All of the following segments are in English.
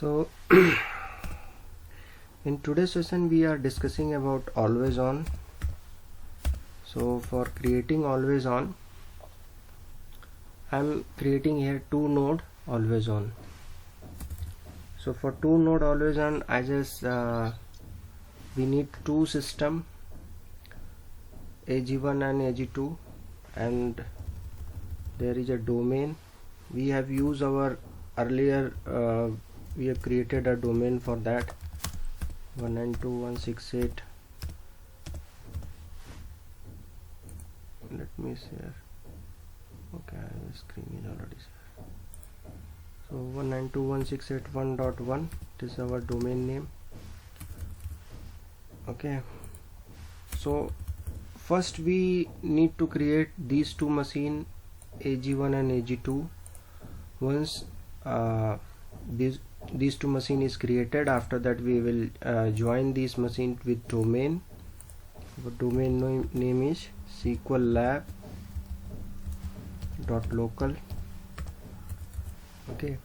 So in today's session we are discussing about always on. So for creating always on, I'm creating here two node always on. So for two node always on, I just we need two system, AG1 and AG2, and there is a domain. We have used our earlier we have created a domain for that, 192.168. Let me share. Okay, the screen is already shared. So 192.168.1.1, this is our domain name. Okay, so first we need to create these two machines, AG1 and AG2. Once these two machine is created, after that we will join these machine with domain. Our domain name is sqllab.local. okay,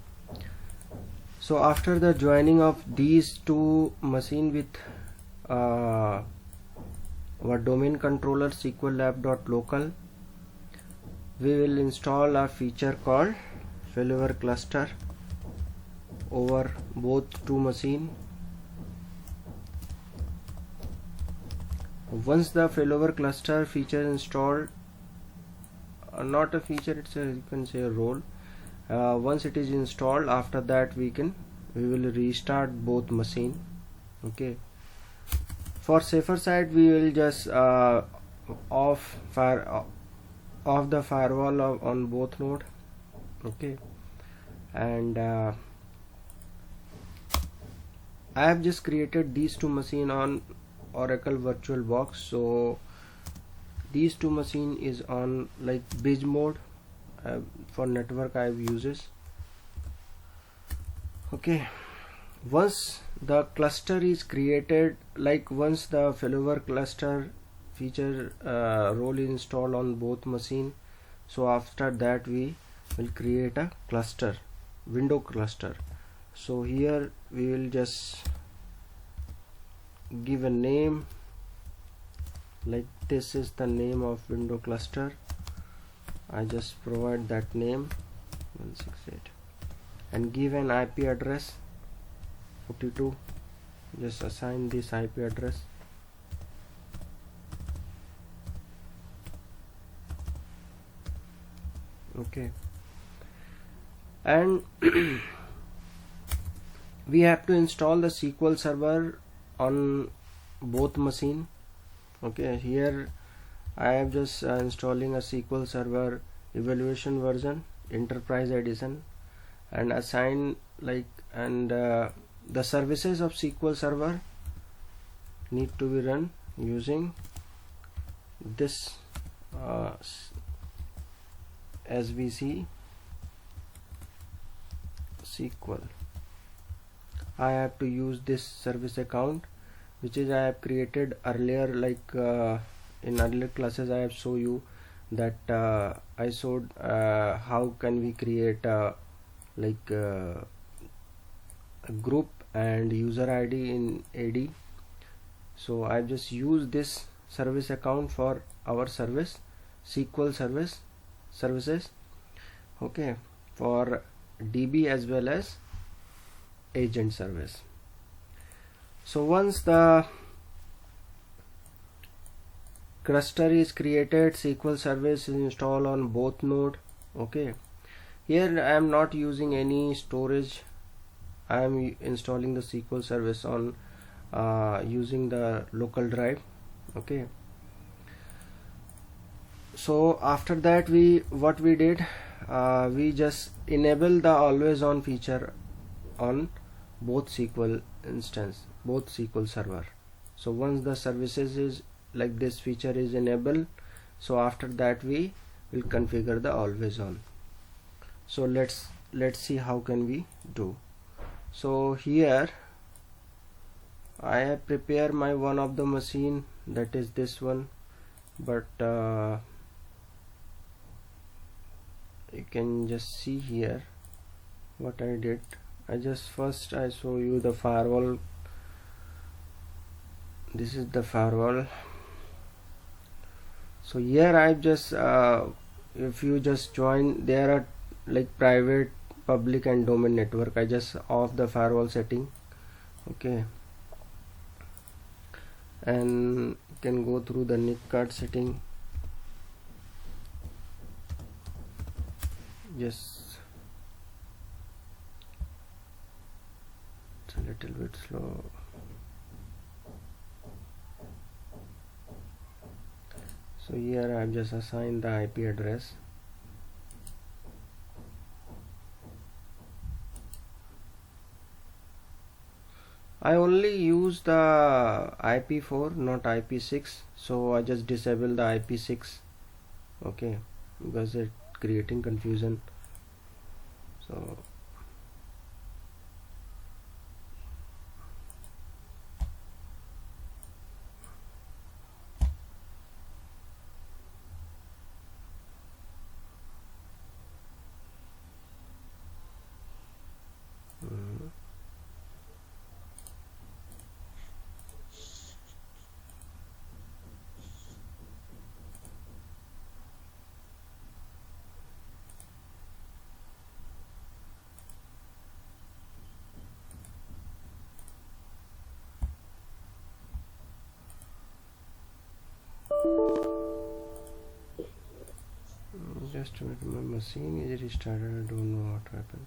so after the joining of these two machine with our domain controller sqllab.local, we will install a feature called failover cluster over both two machine. Once the failover cluster feature installed, not a feature, it's a, you can say a role. Once it is installed, after that we will restart both machine. Okay, for safer side we will just off the firewall on both node. Okay, and I have just created these two machine on Oracle VirtualBox. So these two machine is on like bridge mode. For network I have uses. Okay, once the cluster is created, like once the failover cluster feature role is installed on both machine, so after that we will create a cluster, window cluster. So here we will just give a name, like this is the name of window cluster. I just provide that name 168 and give an IP address 42. Just assign this IP address. Okay, and we have to install the SQL server on both machine. Okay, here I am just installing a SQL server evaluation version, enterprise edition, and assign like, and the services of SQL server need to be run using this SVC SQL. I have to use this service account, which is I have created earlier, like in earlier classes I have shown you that I showed how can we create like a group and user ID in AD. So I just use this service account for our service SQL services. Okay, for DB as well as agent service. So once the cluster is created, SQL service is installed on both node. Okay, here I am not using any storage. I am installing the SQL service on using the local drive. Okay, so after that what we did, we just enable the always on feature on both SQL instance, both SQL server. So once the services is like this feature is enabled, so after that we will configure the always on. So let's see how can we do. So here I have prepared my one of the machine, that is this one, but you can just see here what I did. first I show you the firewall. This is the firewall. So here I've just if you just join, there are like private, public and domain network. I just off the firewall setting. Okay, and you can go through the NIC card setting. Just it's a little bit slow. So here I've just assigned the IP address. I only use the IP4, not IP6, so I just disable the IP6. Okay, because it's creating confusion. So just a minute, my machine is restarted. I don't know what happened.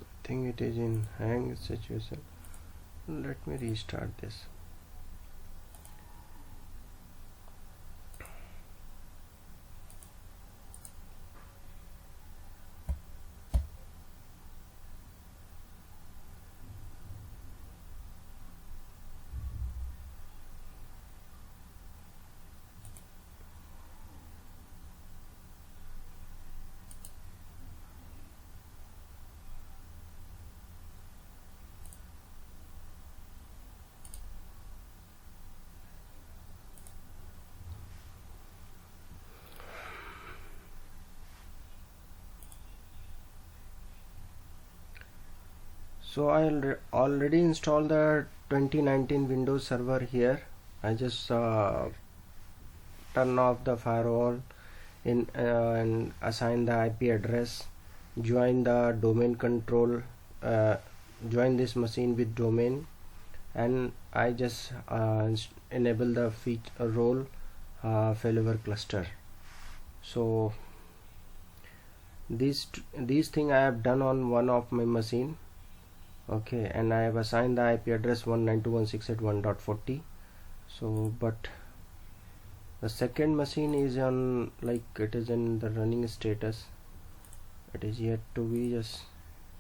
I think it is in hang situation. Let me restart this. So I already installed the 2019 Windows Server here. I just turn off the firewall and assign the IP address, join the domain control, join this machine with domain, and I just enable the role failover cluster. So these thing I have done on one of my machine. Okay, and I have assigned the IP address 192.168.1.40. So but the second machine is on, like, it is in the running status. It is yet to be, just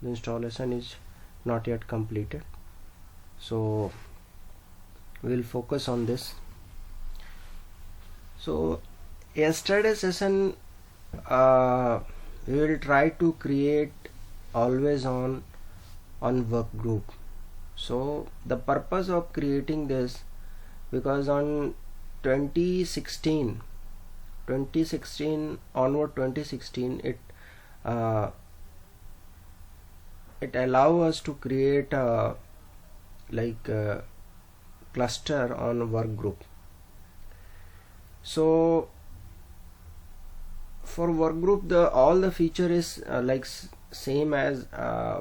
the installation is not yet completed. So we'll focus on this. So yesterday session we will try to create always on work group. So the purpose of creating this, because on 2016 onward, 2016 it allow us to create a cluster on work group. So for work group, all the feature is same as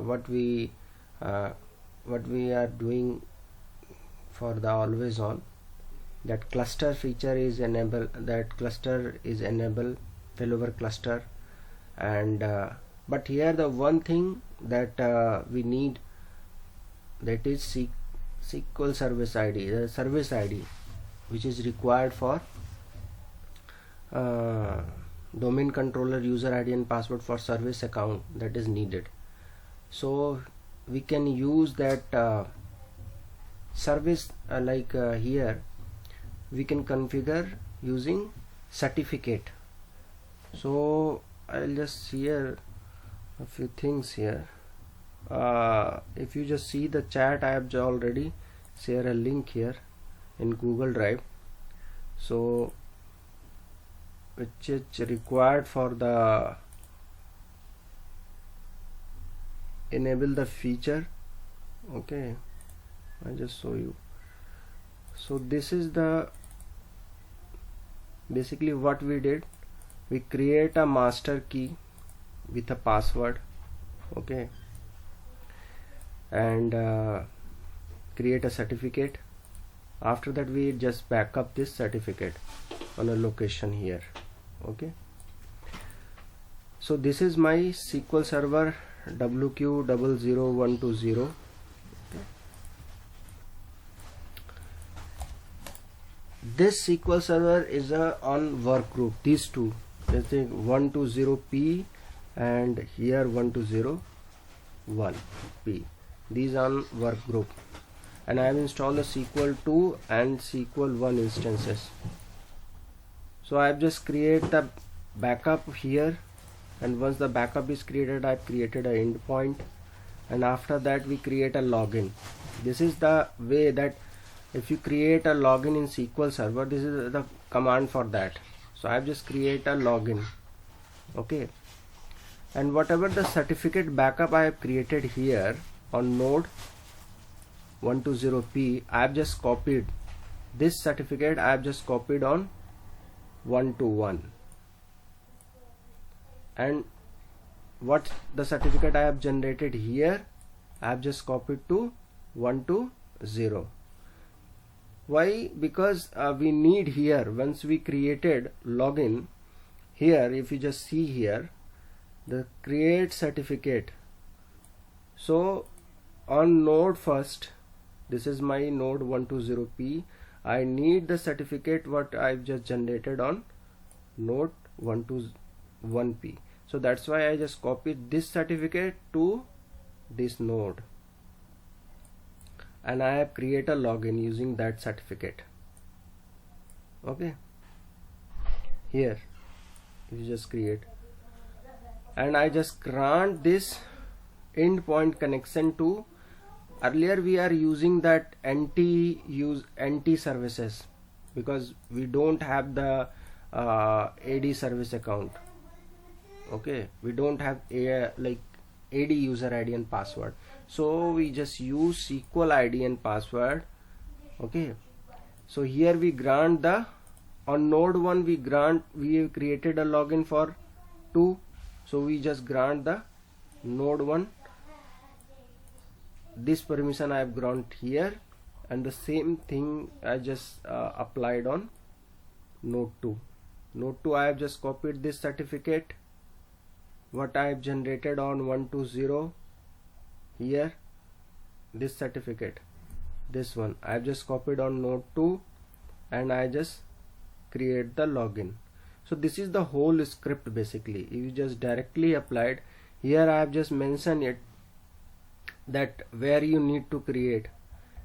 what we are doing for the always on. That cluster feature is enable, failover cluster, and but here the one thing that we need that is SQL service ID, the service ID which is required for domain controller user ID and password for service account that is needed. So we can use that service here we can configure using certificate. So I'll just share a few things here. If you just see the chat, I have already shared a link here in Google Drive, so which is required for the enable the feature. Okay, I just show you. So this is the basically what we did. We create a master key with a password, okay, and create a certificate. After that we just back up this certificate on a location here. Okay, so this is my SQL Server WQ00120. This SQL Server is on work group. These two, let's say 120p and here 1201p. These on work group, and I have installed the SQL 2 and SQL 1 instances. So I have just create the backup here, and once the backup is created, I have created an endpoint, and after that we create a login. This is the way that if you create a login in SQL Server, this is the command for that. So I have just create a login, okay, and whatever the certificate backup I have created here on node 120p, I have just copied this certificate. I have just copied on 121, and what the certificate I have generated here, I have just copied to 120. Why? Because we need here, once we created login here, if you just see here the create certificate. So on node first, this is my node 120p, I need the certificate what I've just generated on node 121p. So that's why I just copied this certificate to this node, and I have created a login using that certificate. Okay, here you just create, and I just grant this endpoint connection to. Earlier we are using that NT services because we don't have the AD service account. Okay, we don't have like AD user ID and password, so we just use SQL ID and password. Okay, so here we grant the on node 1 we have created a login for 2, so we just grant the node 1 this permission I have granted here, and the same thing I just applied on node 2. Node 2 I have just copied this certificate what I have generated on 120 here, this certificate, this one I have just copied on node 2, and I just create the login. So this is the whole script basically. You just directly applied here. I have just mentioned it that where you need to create.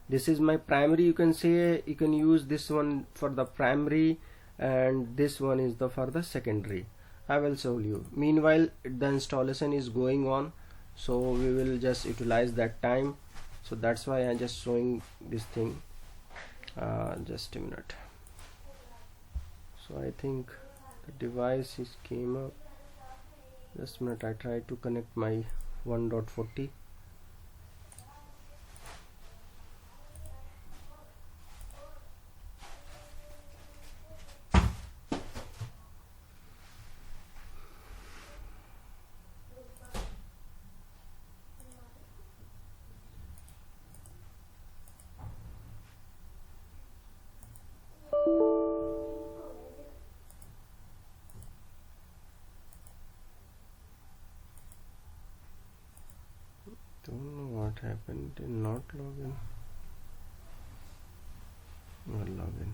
This is my primary, you can say, you can use this one for the primary, and this one is the for the secondary. I will show you. Meanwhile the installation is going on, so we will just utilize that time. So that's why I'm just showing this thing. Just a minute. So I think the device is came up. Just a minute, I try to connect my 1.40. happened in not login or login?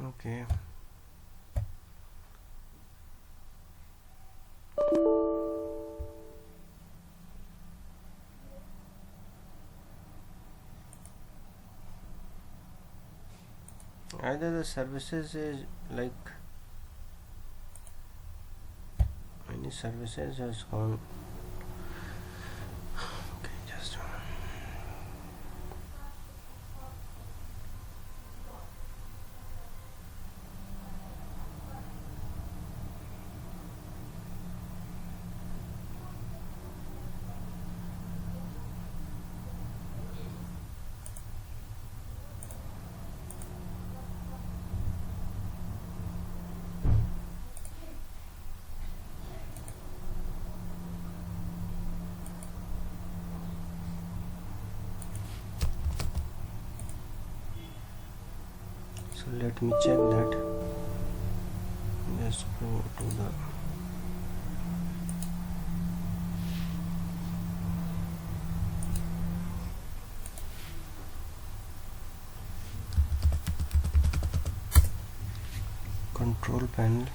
Okay. Either the services is like any services has gone. Okay, just a moment. So let me check that. Let's go to the control panel.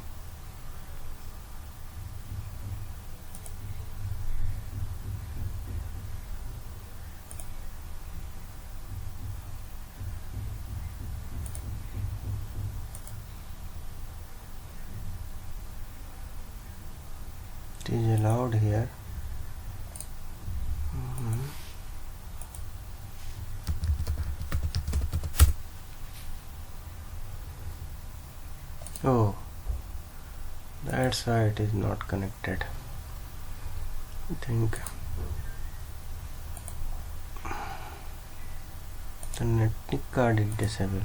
It is allowed here. Oh, that's why it is not connected. I think the network card is disabled.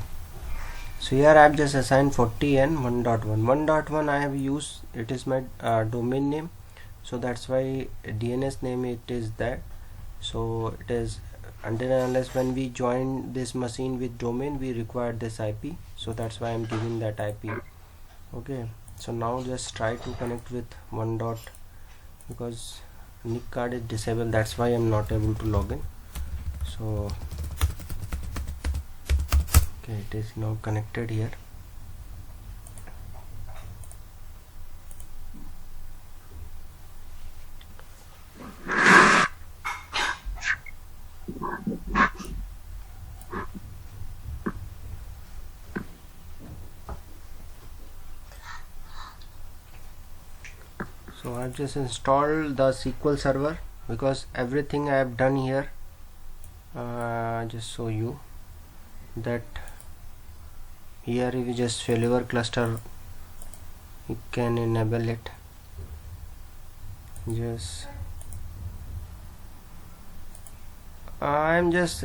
So here I have just assigned 40 and 1.1. 1.1 I have used, it is my domain name, so that's why DNS name it is that. So it is until and unless when we join this machine with domain we require this IP, so that's why I'm giving that IP. Okay, so now just try to connect with because NIC card is disabled, that's why I'm not able to log in. So okay, it is now connected here. So I've just installed the SQL Server because everything I have done here, just show you that here if you just failover cluster you can enable it. Just I'm just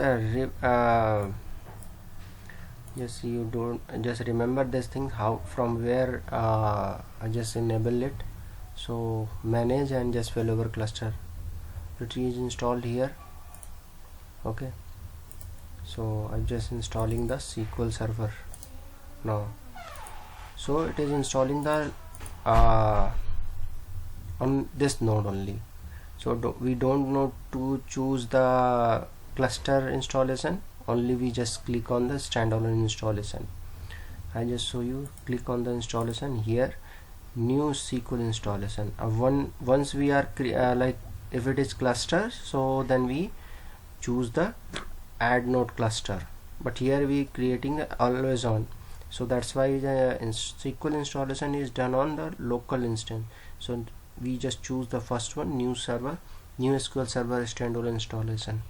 just you don't just remember this thing how from where I just enable it. So manage and just failover cluster, it is installed here. Okay, so I'm just installing the SQL Server now. So it is installing the on this node only. So we don't know to choose the cluster installation, only we just click on the standalone installation. I just show you, click on the installation here. new SQL installation. Once we are like if it is cluster, so then we choose the add node cluster, but here we creating always on, so that's why the SQL installation is done on the local instance. So we just choose the first one, new server, new SQL server standalone installation.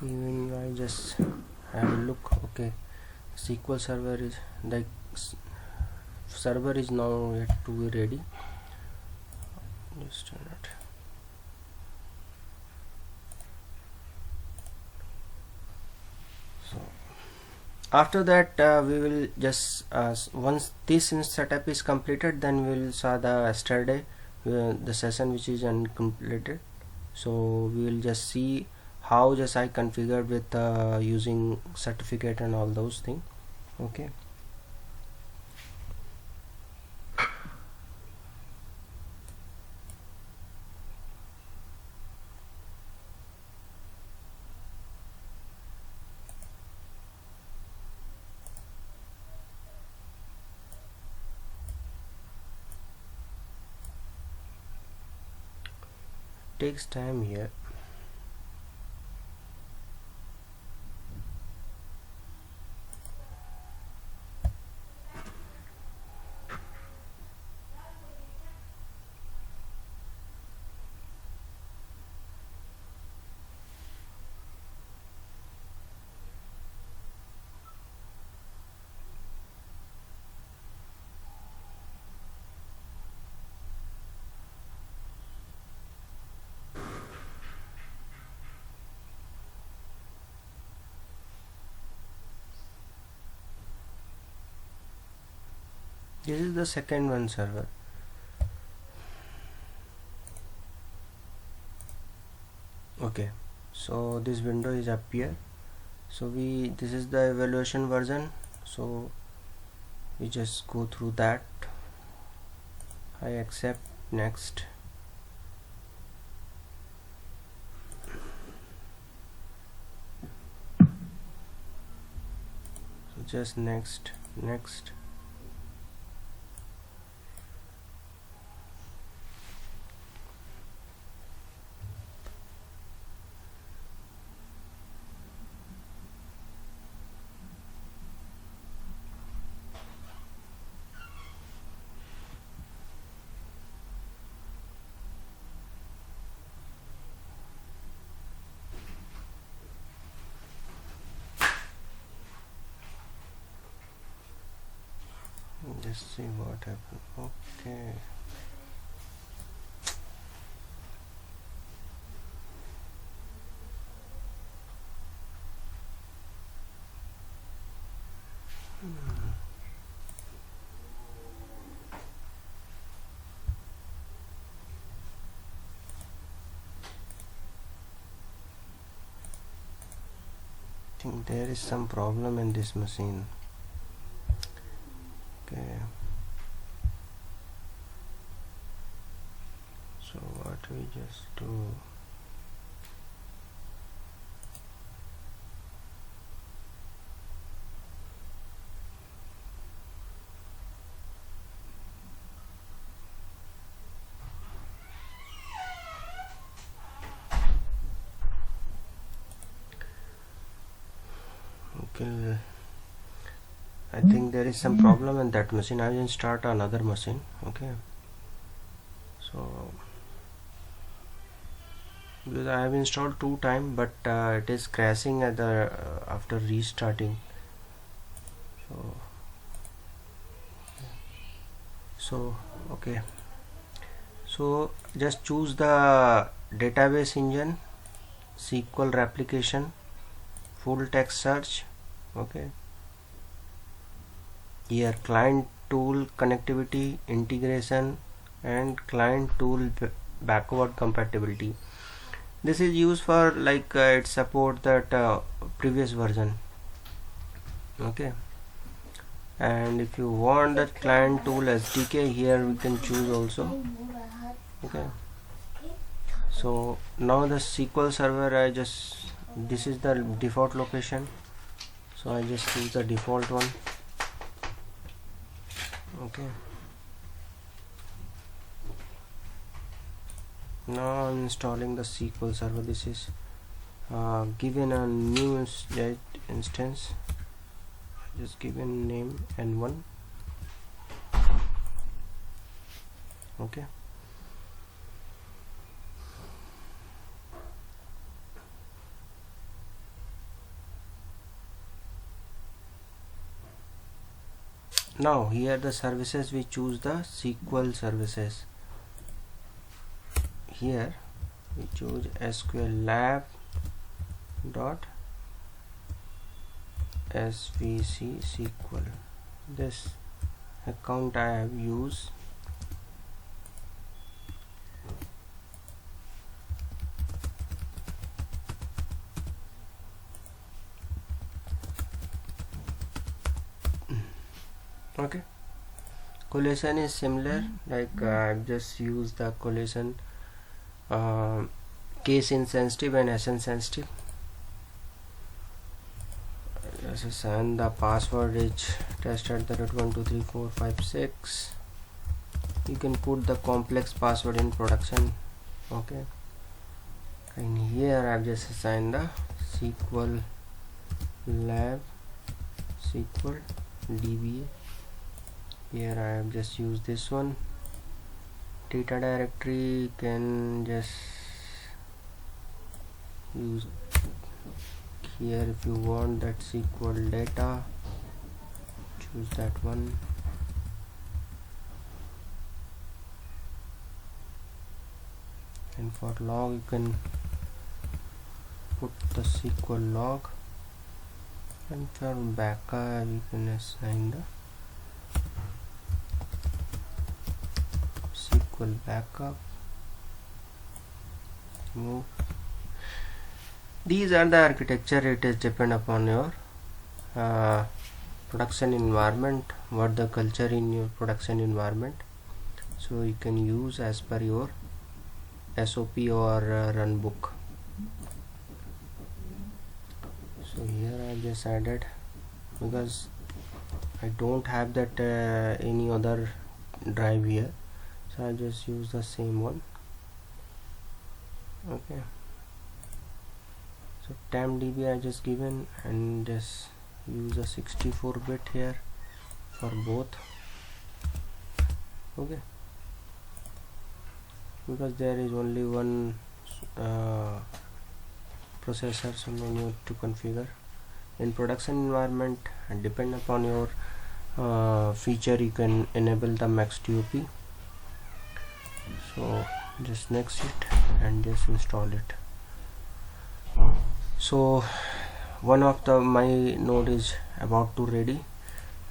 Even I just have a look. Okay, SQL server is like server is now yet to be ready. Just not. So after that we will just once this setup is completed, then we will saw the yesterday the session which is uncompleted. So we will just see how just I configured with using certificate and all those things. Okay, takes time here. This is the second one server. Okay, so this window is up here. So this is the evaluation version, so we just go through that. I accept, next. So just next. Just see what happened. Okay, I think there is some problem in this machine. Okay, so what we just do, okay, I think there is some problem in that machine. I will start another machine. Okay, so because I have installed 2 times, but it is crashing at the after restarting. So okay, so just choose the database engine, SQL replication, full text search. Okay, here client tool connectivity integration and client tool backward compatibility. This is used for like it support that previous version. Okay, and if you want that client tool SDK, here we can choose also. Okay, so now the SQL server, this is the default location. so I just use the default one. Okay, now I'm installing the SQL Server. This is given a new instance. Just given name N1. Okay, now here the services, we choose the SQL services. Here we choose SQL lab dot svc SQL. This account I have used. Okay, collation is similar, like I've just used the collation case insensitive and SN sensitive. Just assign the password is test@1234556. You can put the complex password in production. Okay, and here I've just assigned the SQL lab SQL DBA. Here I have just used this one. Data directory can just use here if you want that SQL data, choose that one. And for log you can put the SQL log, and for backup you can assign the SQL backup. Move. These are the architecture. It is depend upon your production environment, what the culture in your production environment, so you can use as per your SOP or run book. So here I just added, because I don't have that any other drive here, so I just use the same one. Okay, so TempDB I just given, and just use a 64-bit here for both. Okay, because there is only one processor, so no need to configure. In production environment, and depend upon your feature, you can enable the max TOP. So just next it and just install it. So one of my node is about to ready,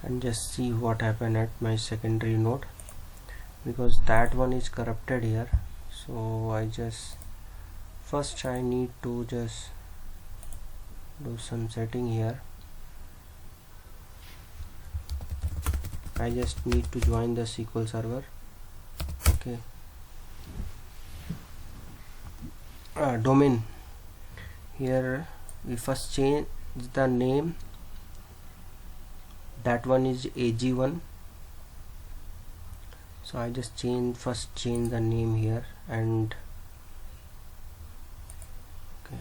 and just see what happened at my secondary node, because that one is corrupted here. So I just first I need to just do some setting here. I just need to join the SQL Server. Okay, domain. Here we first change the name. That one is AG1. So I just first change the name here, and okay,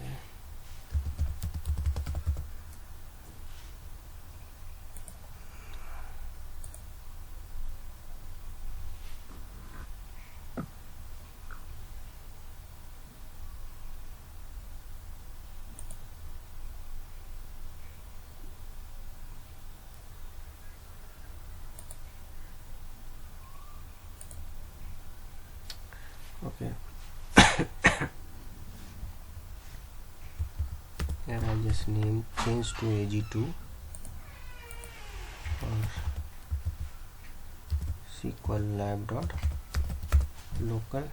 okay. Here I just change to AG2 or SQL lab dot local.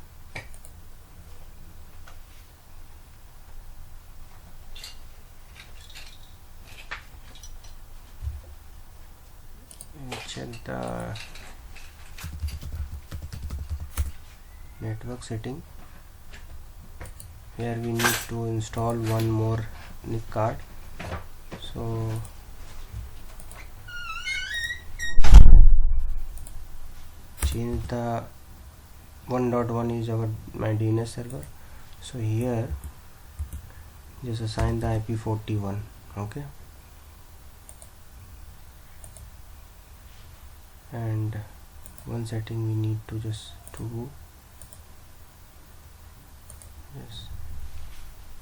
And check the network setting. Here we need to install one more NIC card. So change the 1.1 is my DNS server. So here just assign the IP 41. Okay, and one setting we need to just do, yes,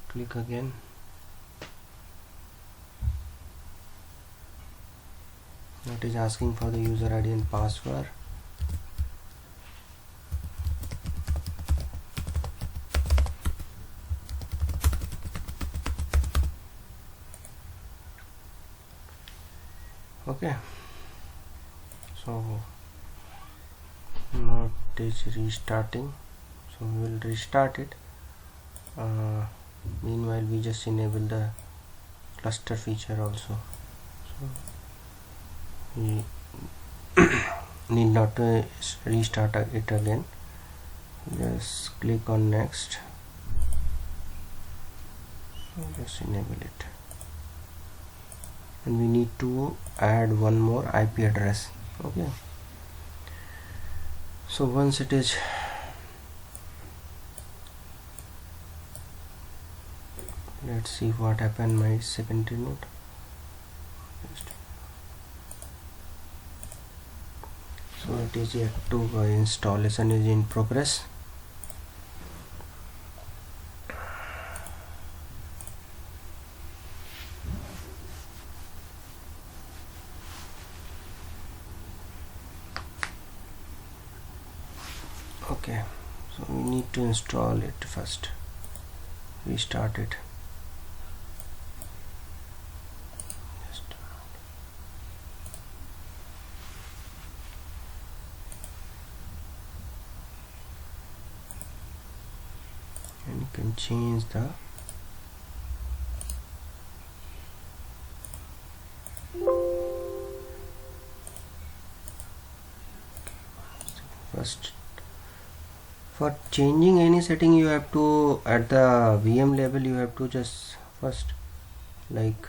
click again, it is asking for the user ID and password. Okay, so now it is restarting, so we will restart it. Meanwhile we just enable the cluster feature also, so we need not to restart it again. Just click on next, so just enable it, and we need to add one more IP address. Okay, so once it is let's see what happened my secondary node. So it is yet to installation is in progress. Okay, so we need to install it first. Restart it. And you can change the first. For changing any setting, you have to at the VM level you have to just first like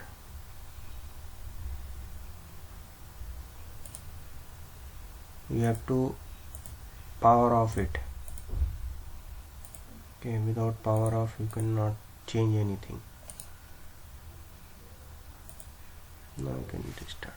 you have to power off it. Okay, without power off you cannot change anything. Now you can restart.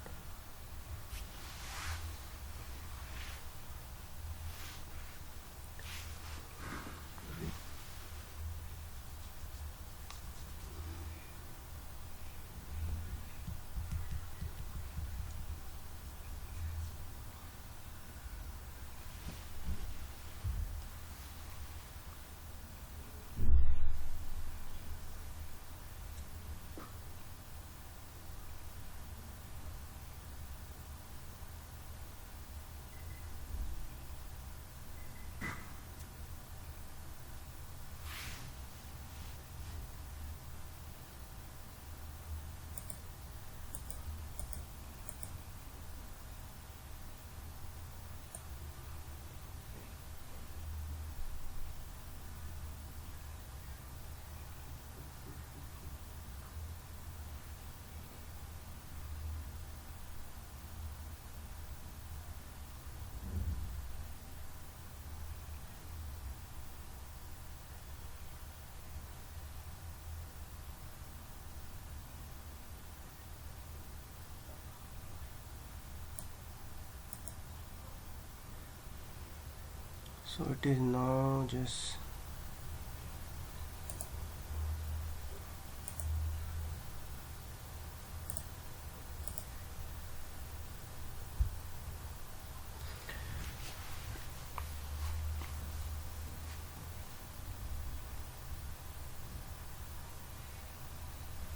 So it is now just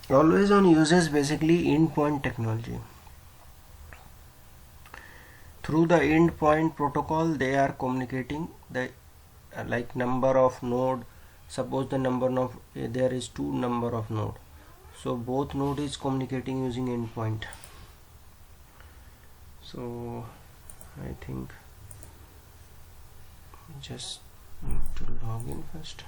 Always On uses basically endpoint technology. Through the endpoint protocol they are communicating the like number of node. Suppose the number of there is two number of node, so both node is communicating using endpoint. So I think just need to log in first.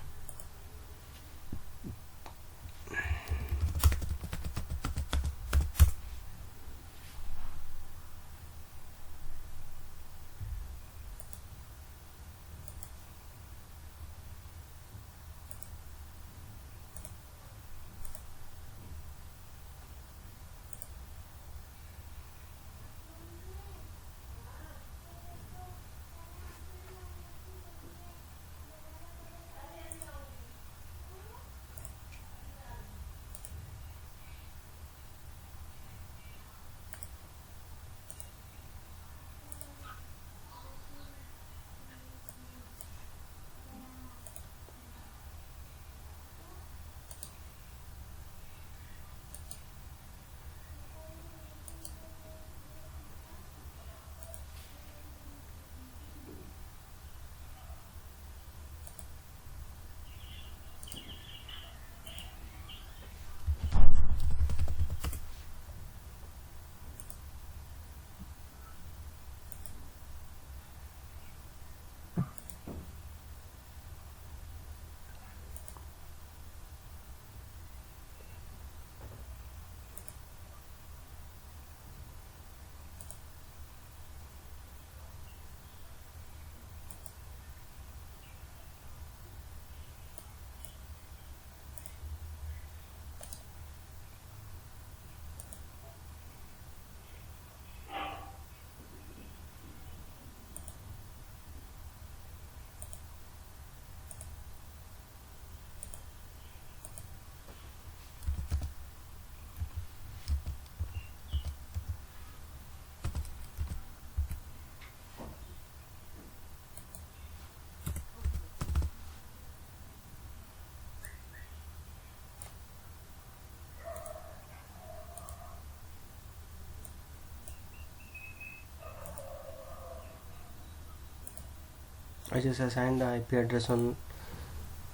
I just assigned the IP address on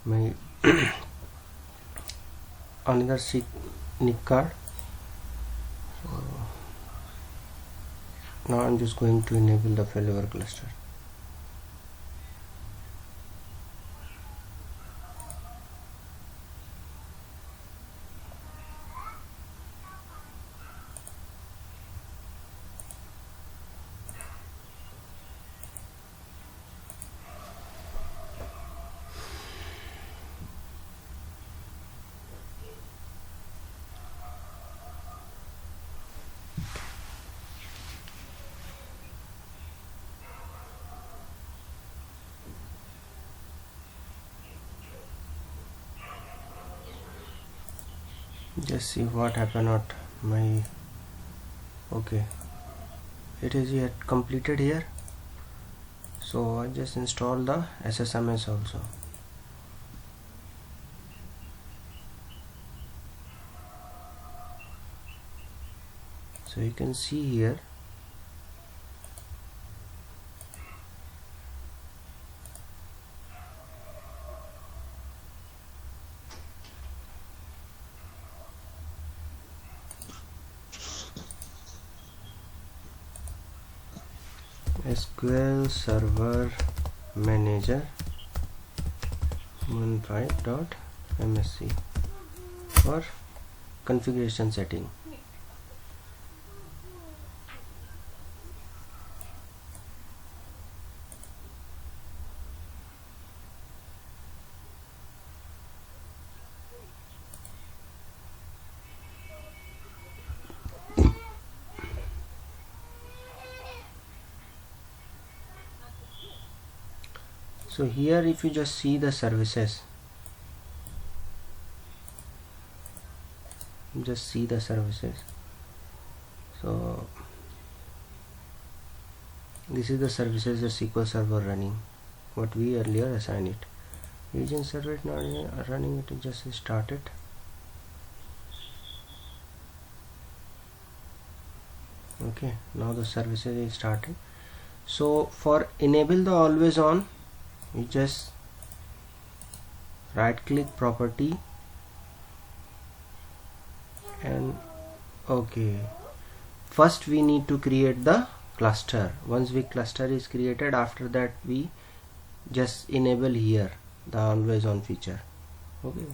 my another NIC card. So now I'm just going to enable the failover cluster. Just see what happened at my okay, it is yet completed here. So I just install the SSMS also. So you can see here SQL Server Manager 15.msc for configuration setting. So here if you just see the services, just see the services. So this is the services the SQL Server running, what we earlier assigned it. Agent server is not running, it just started. Okay, now the services is started. So for enable the always on, you just right click property and okay, first we need to create the cluster. Once we cluster is created, after that we just enable here the always on feature. Okay,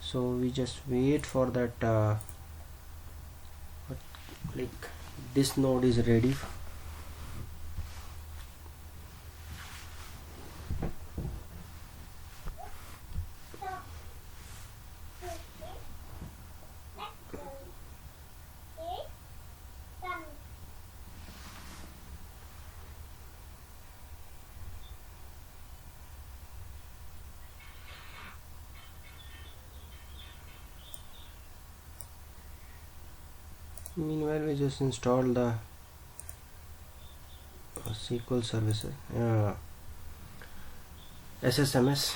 so we just wait for that like this node is ready. Meanwhile we just install the SQL services SSMS.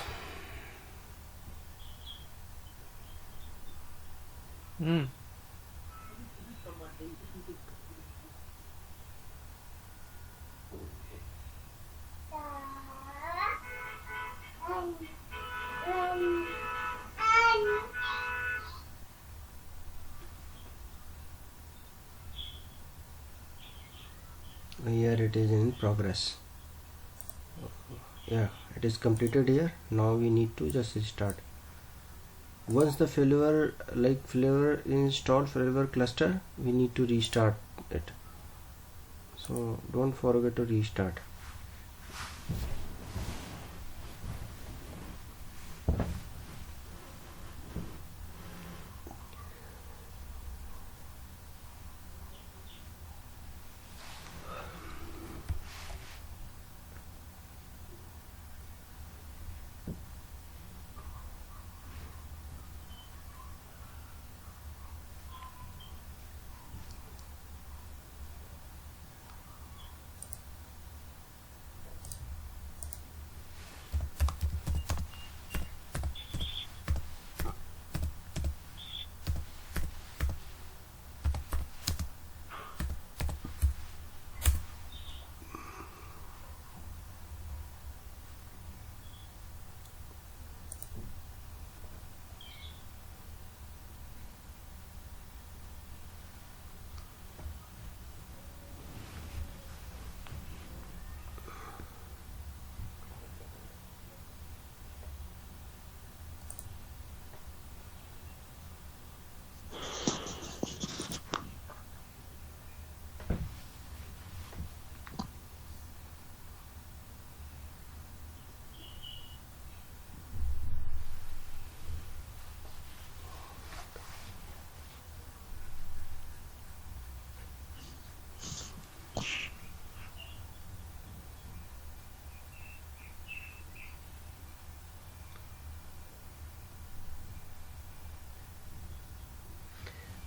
Here it is in progress. Yeah, it is completed here. Now we need to just restart. Once the failover installed failover cluster, we need to restart it. So don't forget to restart.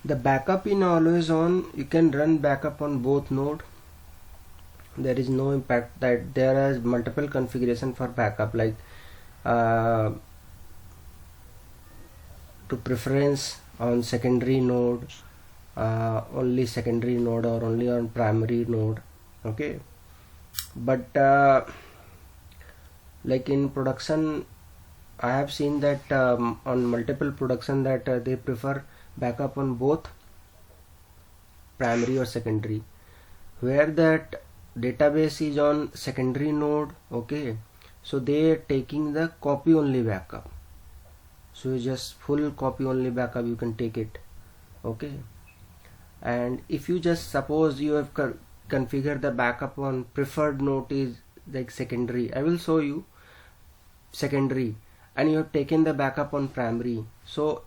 The backup in always on, you can run backup on both node. There is no impact that there is multiple configuration for backup, like to preference on secondary node, only secondary node, or only on primary node. Okay, but like in production I have seen that on multiple production that they prefer backup on both primary or secondary, where that database is on secondary node. Okay, so they are taking the copy only backup, so you just full copy only backup you can take it. Okay, and if you just suppose you have configured the backup on preferred node is like secondary, I will show you secondary, and you have taken the backup on primary, so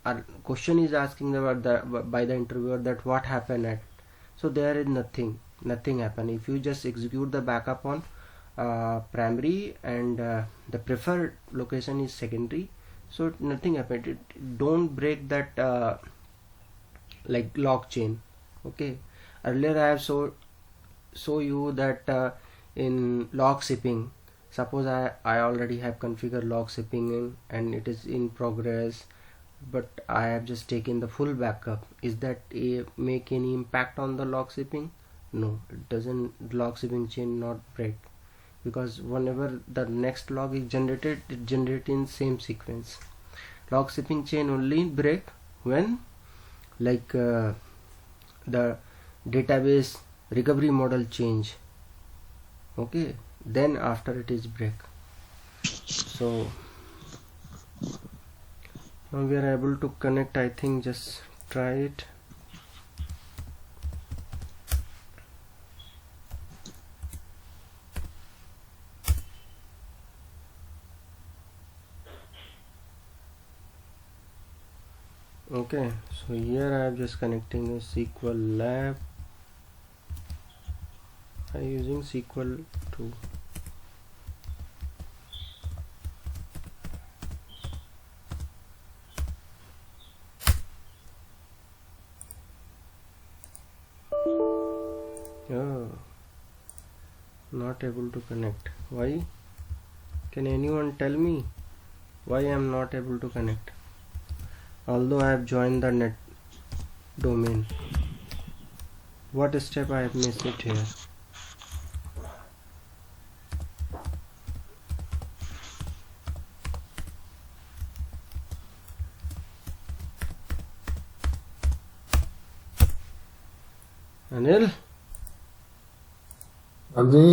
our question is asking about by the interviewer that what happened at, so there is nothing happen. If you just execute the backup on primary and the preferred location is secondary, so nothing happened. It don't break that like log chain. Okay, earlier I have show you that in log shipping, suppose I already have configured log shipping and it is in progress, but I have just taken the full backup. Is that make any impact on the log shipping? No, it doesn't. Log shipping chain not break, because whenever the next log is generated, it generates in same sequence. Log shipping chain only break when like the database recovery model change. Okay, then after it is break. So now we are able to connect. I think just try it. Okay, so here I am just connecting a SQL lab. I am using SQL 2. Oh, not able to connect. Why? Can anyone tell me why I am not able to connect? Although I have joined the net domain, what step I have missed it here? Anil, हाँ जी।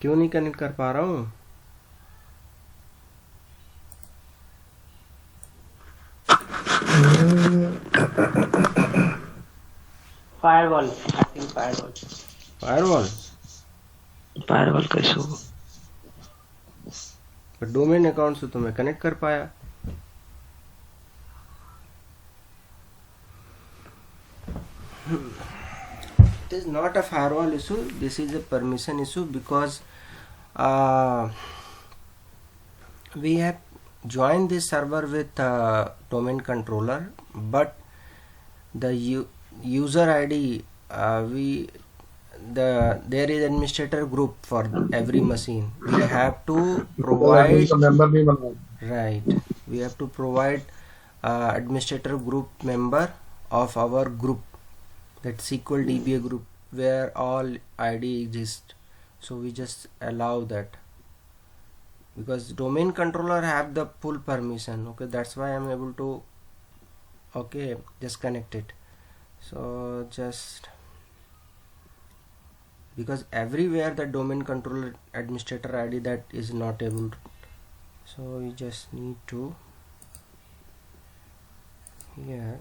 क्यों नहीं connect कर पा रहा हूँ? Firewall, I think firewall. Firewall, Firewall का issue. पर domain account से तो मैं कनेक्ट कर पाया. It is not a firewall issue, this is a permission issue, because we have joined this server with domain controller, but the user ID there is administrator group for every machine. We have to provide, member भी बना। right, we have to provide administrator group member of our group, that SQL DBA group where all ID exist. So we just allow that, because domain controller have the full permission. Okay, that's why I'm able to just connect it. So just because everywhere the domain controller administrator ID that is not able to, so you just need to here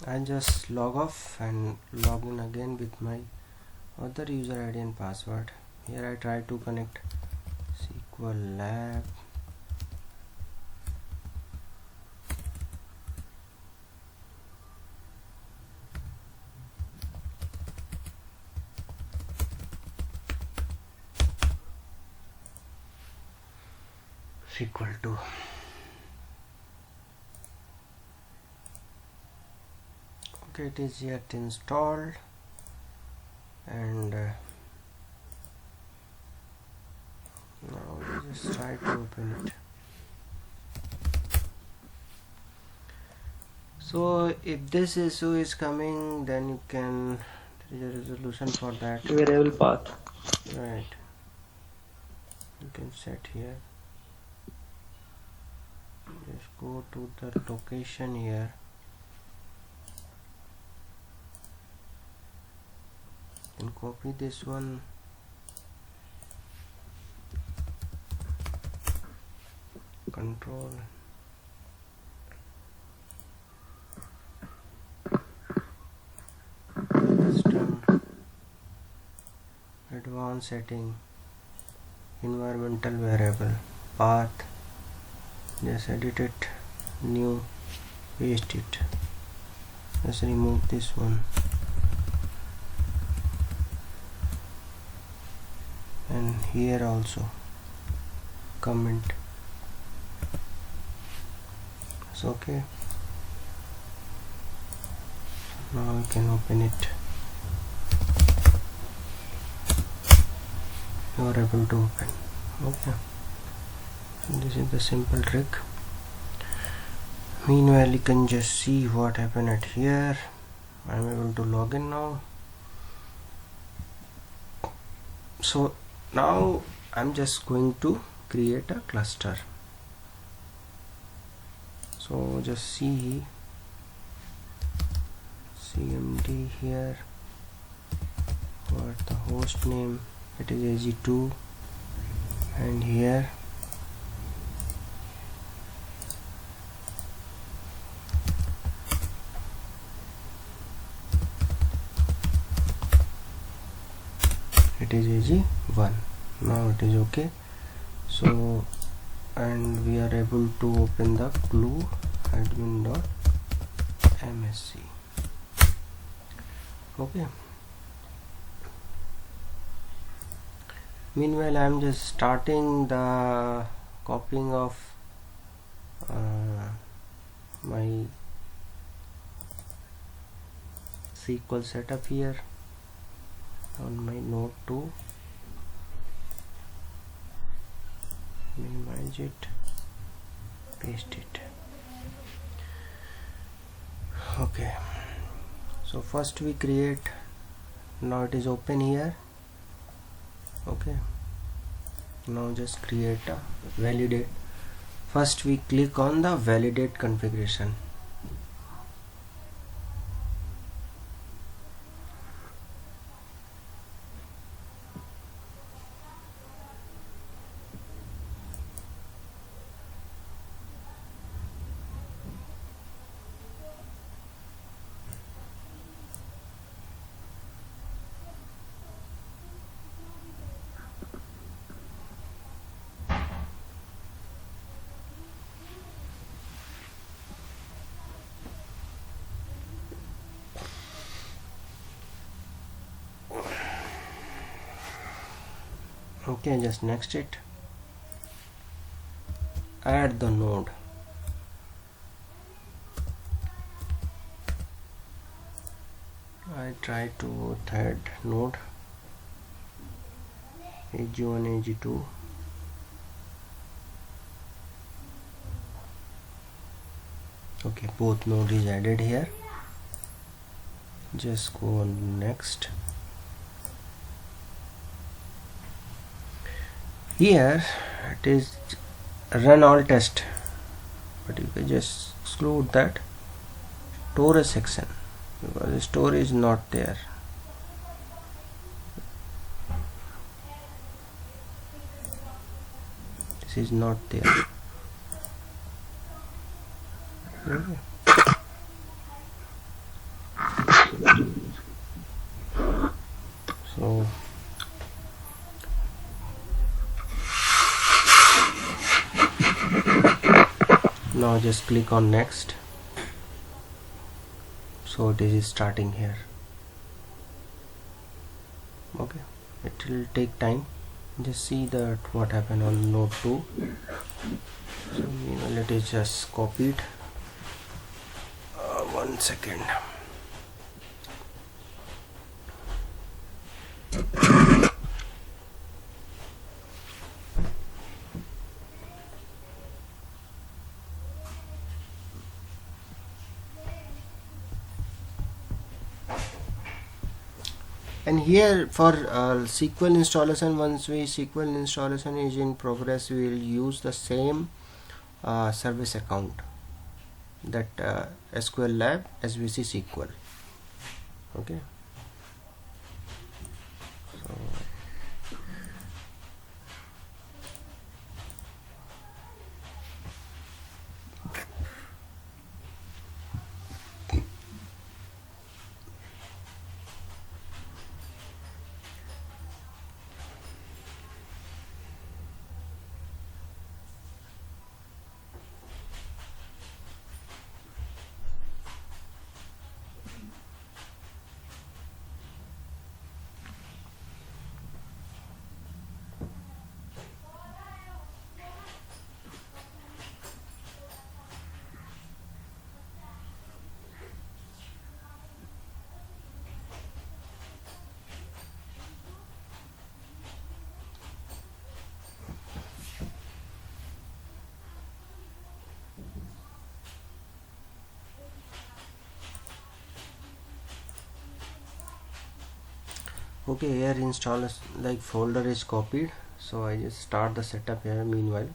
I just log off and log in again with my other user ID and password. Here I try to connect SQL Lab. Equal to okay, it is yet installed, and now we just try to open it. So if this issue is coming, then you can, there is a resolution for that. Variable path. Right, you can set here, just go to the location here, and copy this one, control, custom, advanced setting, environmental variable, path, just edit it, new, paste it, just remove this one, and here also comment. It's okay. Now we can open it. You are able to open. Okay, and this is the simple trick. Meanwhile, you can just see what happened at here. I am able to log in now. So now I'm just going to create a cluster. So just see cmd here, what the host name, it is AG2, and here it is AG1. Now it is okay. So, and we are able to open the glue admin.msc. Okay, meanwhile I am just starting the copying of my SQL setup here on my node 2. Minimize it, paste it. Okay, so first we create, now it is open here. Okay, now just create a validate. First we click on the validate configuration. Okay, just next it, add the node. I try to third node, AG1, AG2. Okay, both node is added here. Just go on next. Here it is run all test, but you can just exclude that storage section because the storage is not there. This is not there. Okay. Now just click on next. So it is starting here. Okay, it will take time. Just see that what happened on node 2. So meanwhile it is just copied. 1 second. And here for SQL installation, once SQL installation is in progress, we will use the same service account, that SQL Lab SVC SQL. Okay, so okay, here install like folder is copied, so I just start the setup here meanwhile.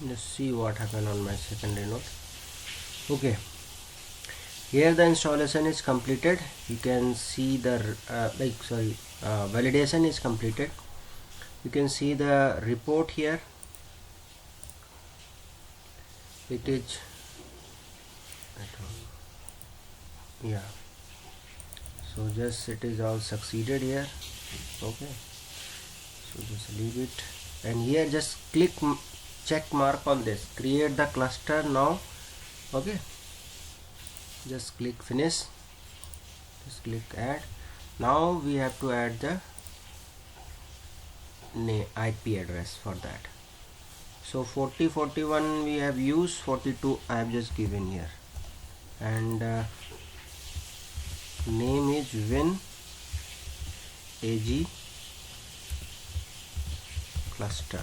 Let's see what happened on my secondary node. Okay, here the installation is completed. You can see the validation is completed. You can see the report here. It is, yeah, so just it is all succeeded here. Okay, so just leave it, and here just click check mark on this, create the cluster now. Okay, just click finish, just click add. Now we have to add the IP address for that. So 4041 we have used, 42 I have just given here, and name is Win AG cluster.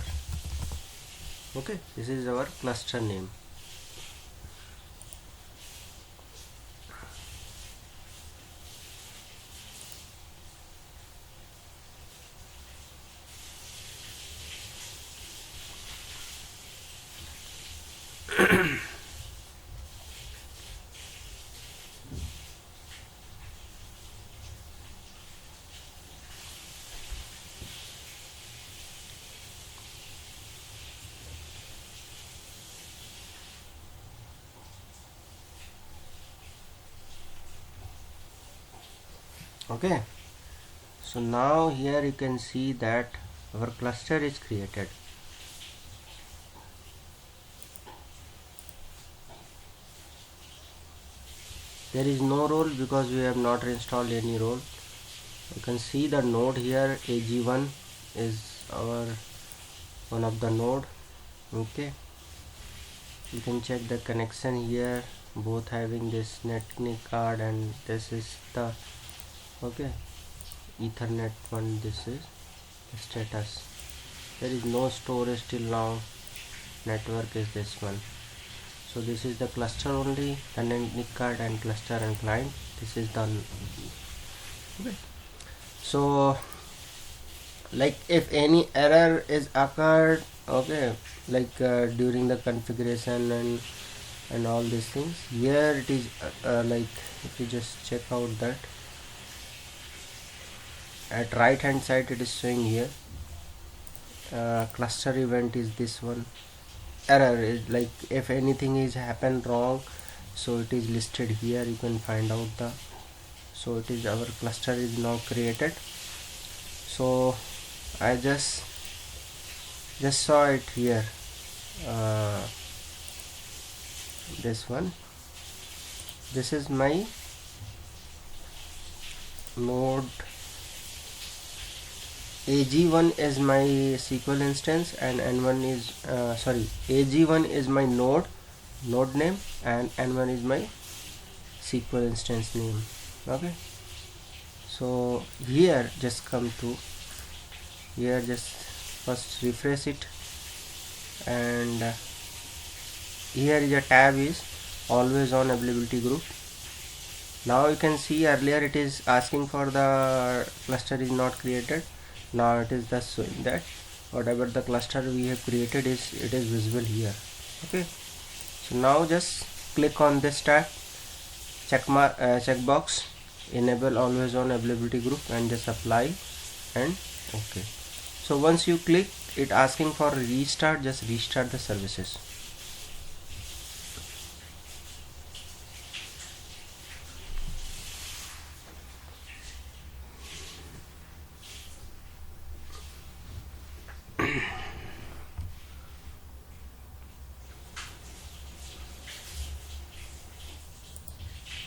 Okay, this is our cluster name. Okay, so now here you can see that our cluster is created. There is no role because we have not installed any role. You can see the node here, AG1 is our one of the node. Okay, you can check the connection here, both having this network card, and this is the okay Ethernet one. This is the status. There is no storage till now. Network is this one. So this is the cluster only, the network card and cluster and client. This is done. Okay. So like if any error is occurred, okay, like during the configuration and all these things, here it is like if you just check out that at right hand side it is showing here cluster event is this one. Error is like if anything is happened wrong, so it is listed here. You can find out the, so it is our cluster is now created. So I just saw it here, this one. This is my node. AG1 is my SQL instance and N1 is AG1 is my node name, and N1 is my SQL instance name. Okay, so here just come to here, just first refresh it, and here is a tab is always on availability group. Now you can see earlier it is asking for the cluster is not created. Now it is thus showing that whatever the cluster we have created is visible here. Okay, so now just click on this tab, checkbox, enable always on availability group, and just apply and okay. So once you click it asking for restart, just restart the services.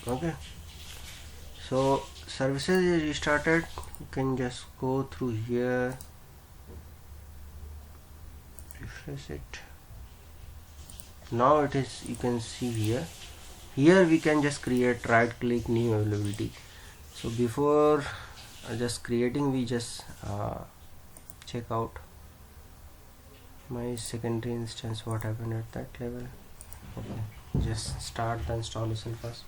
Okay, so services is restarted. You can just go through here, refresh it. Now it is, you can see here we can just create, right click, new availability. So before just creating, we just check out my secondary instance, what happened at that level. Okay, just start the installation first.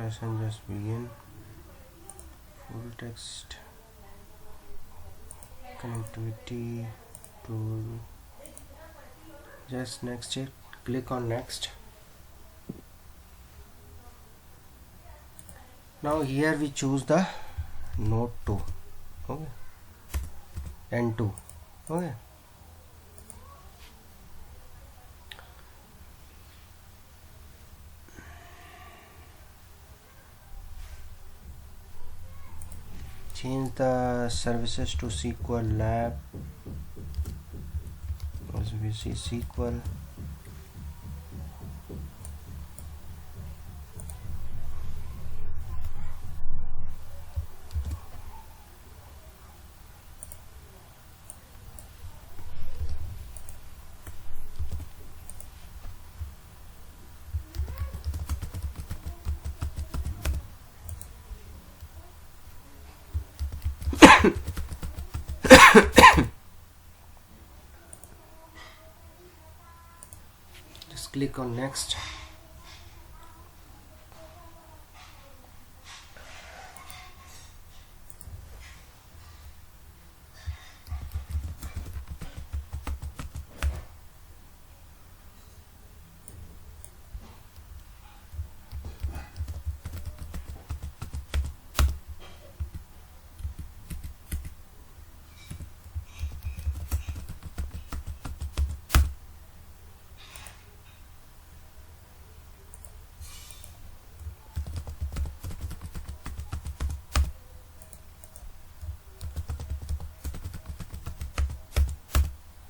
session just begin. Full text connectivity tool. Just next it. Click on next. Now here we choose the node 2. Okay. N2. Okay. Change the services to SQL Lab. As we see SQL. Just click on next.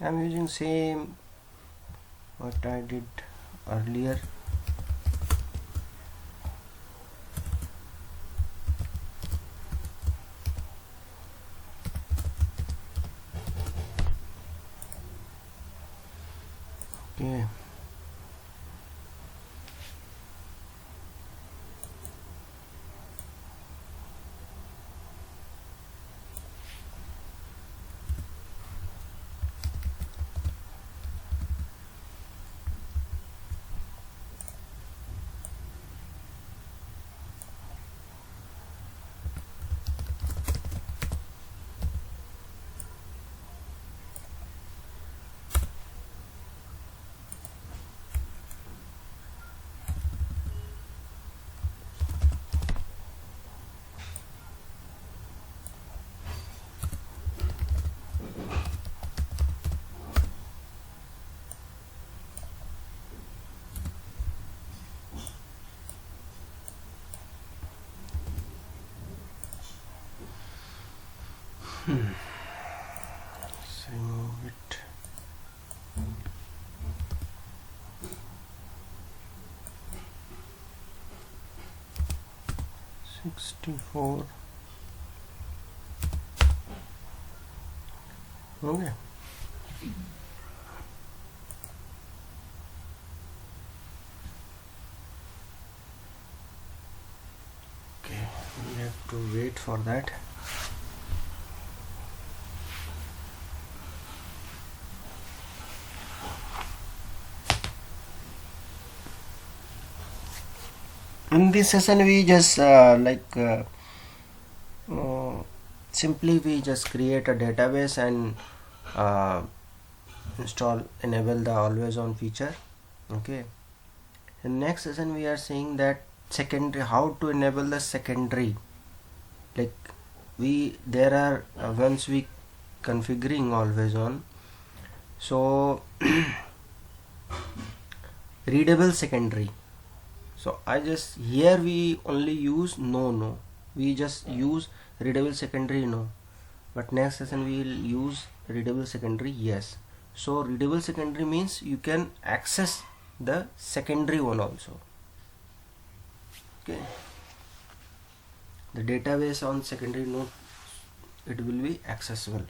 I'm using same what I did earlier. Okay. Let's remove it. $64. Okay. Okay, we have to wait for that. In this session we just simply we just create a database and enable the always on feature. Okay, in next session we are seeing that secondary, how to enable the secondary. Like there are once we configuring always on, so readable secondary. So I just here we only use no, we just use readable secondary no, but next session we will use readable secondary yes. So readable secondary means you can access the secondary one also. Okay, the database on secondary node, it will be accessible.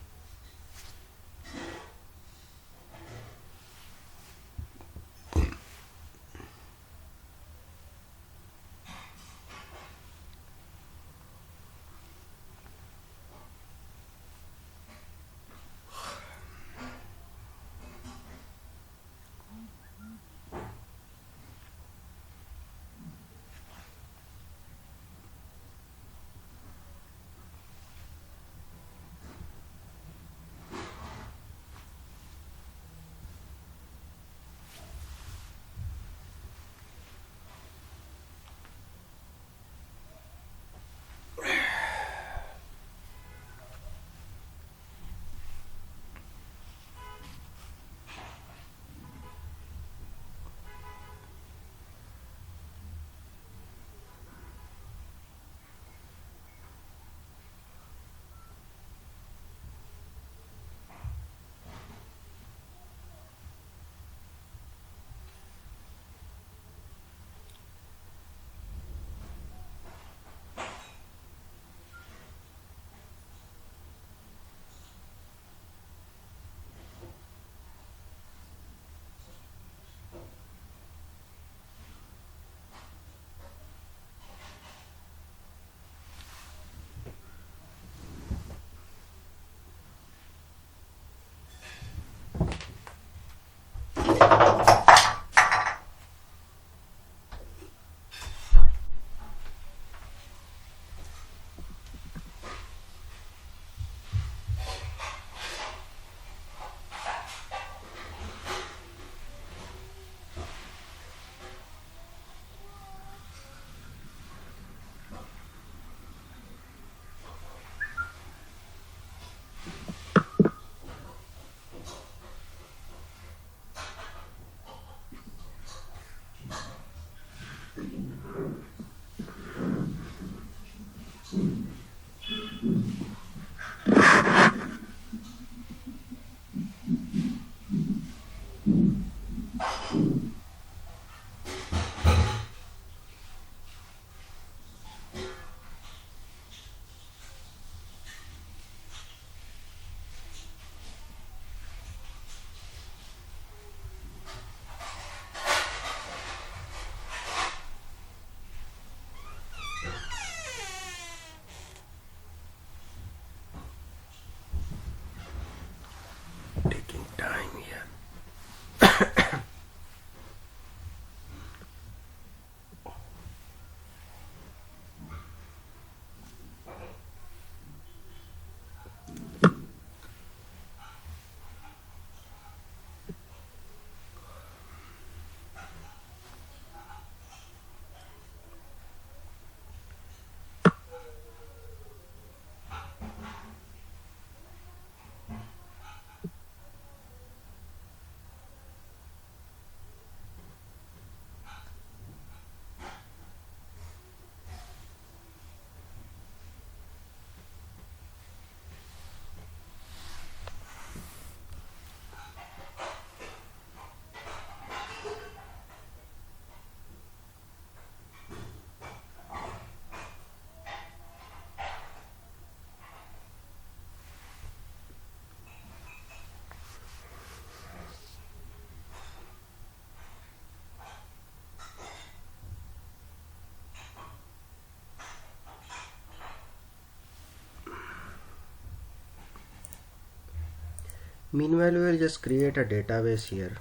Meanwhile, we will just create a database here.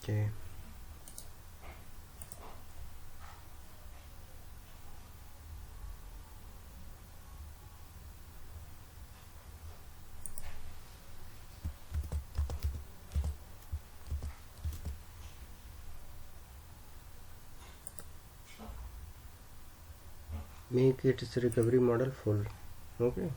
Okay. Make its recovery model full. Okay.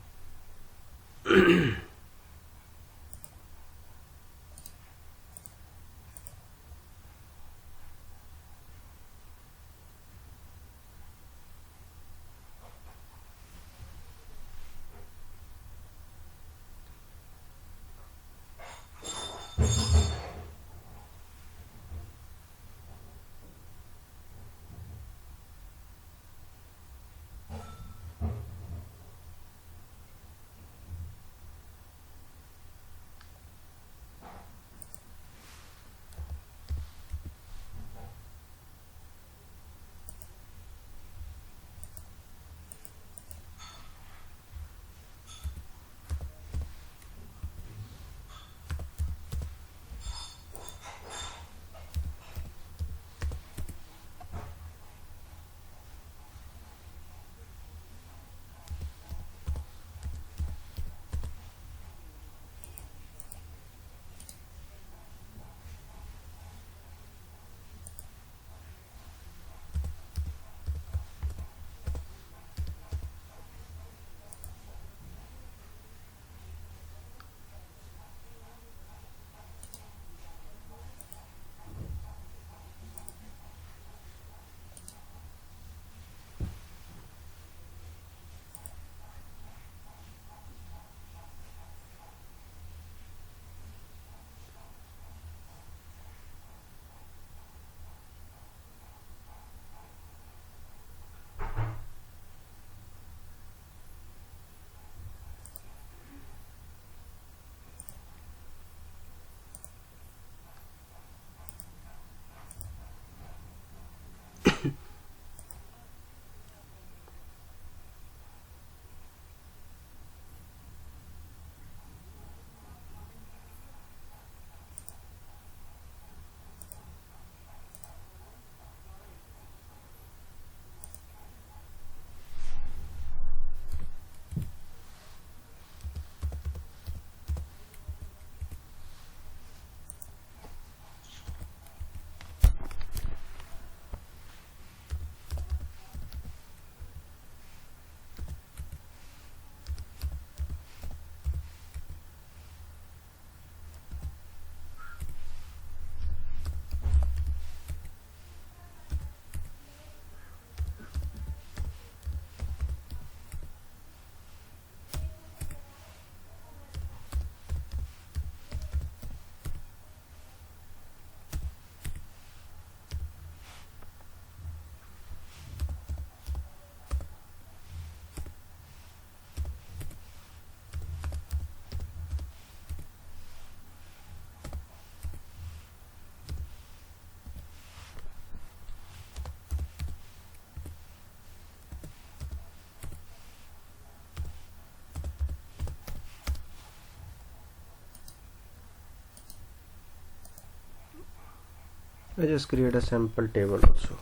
I just create a sample table also.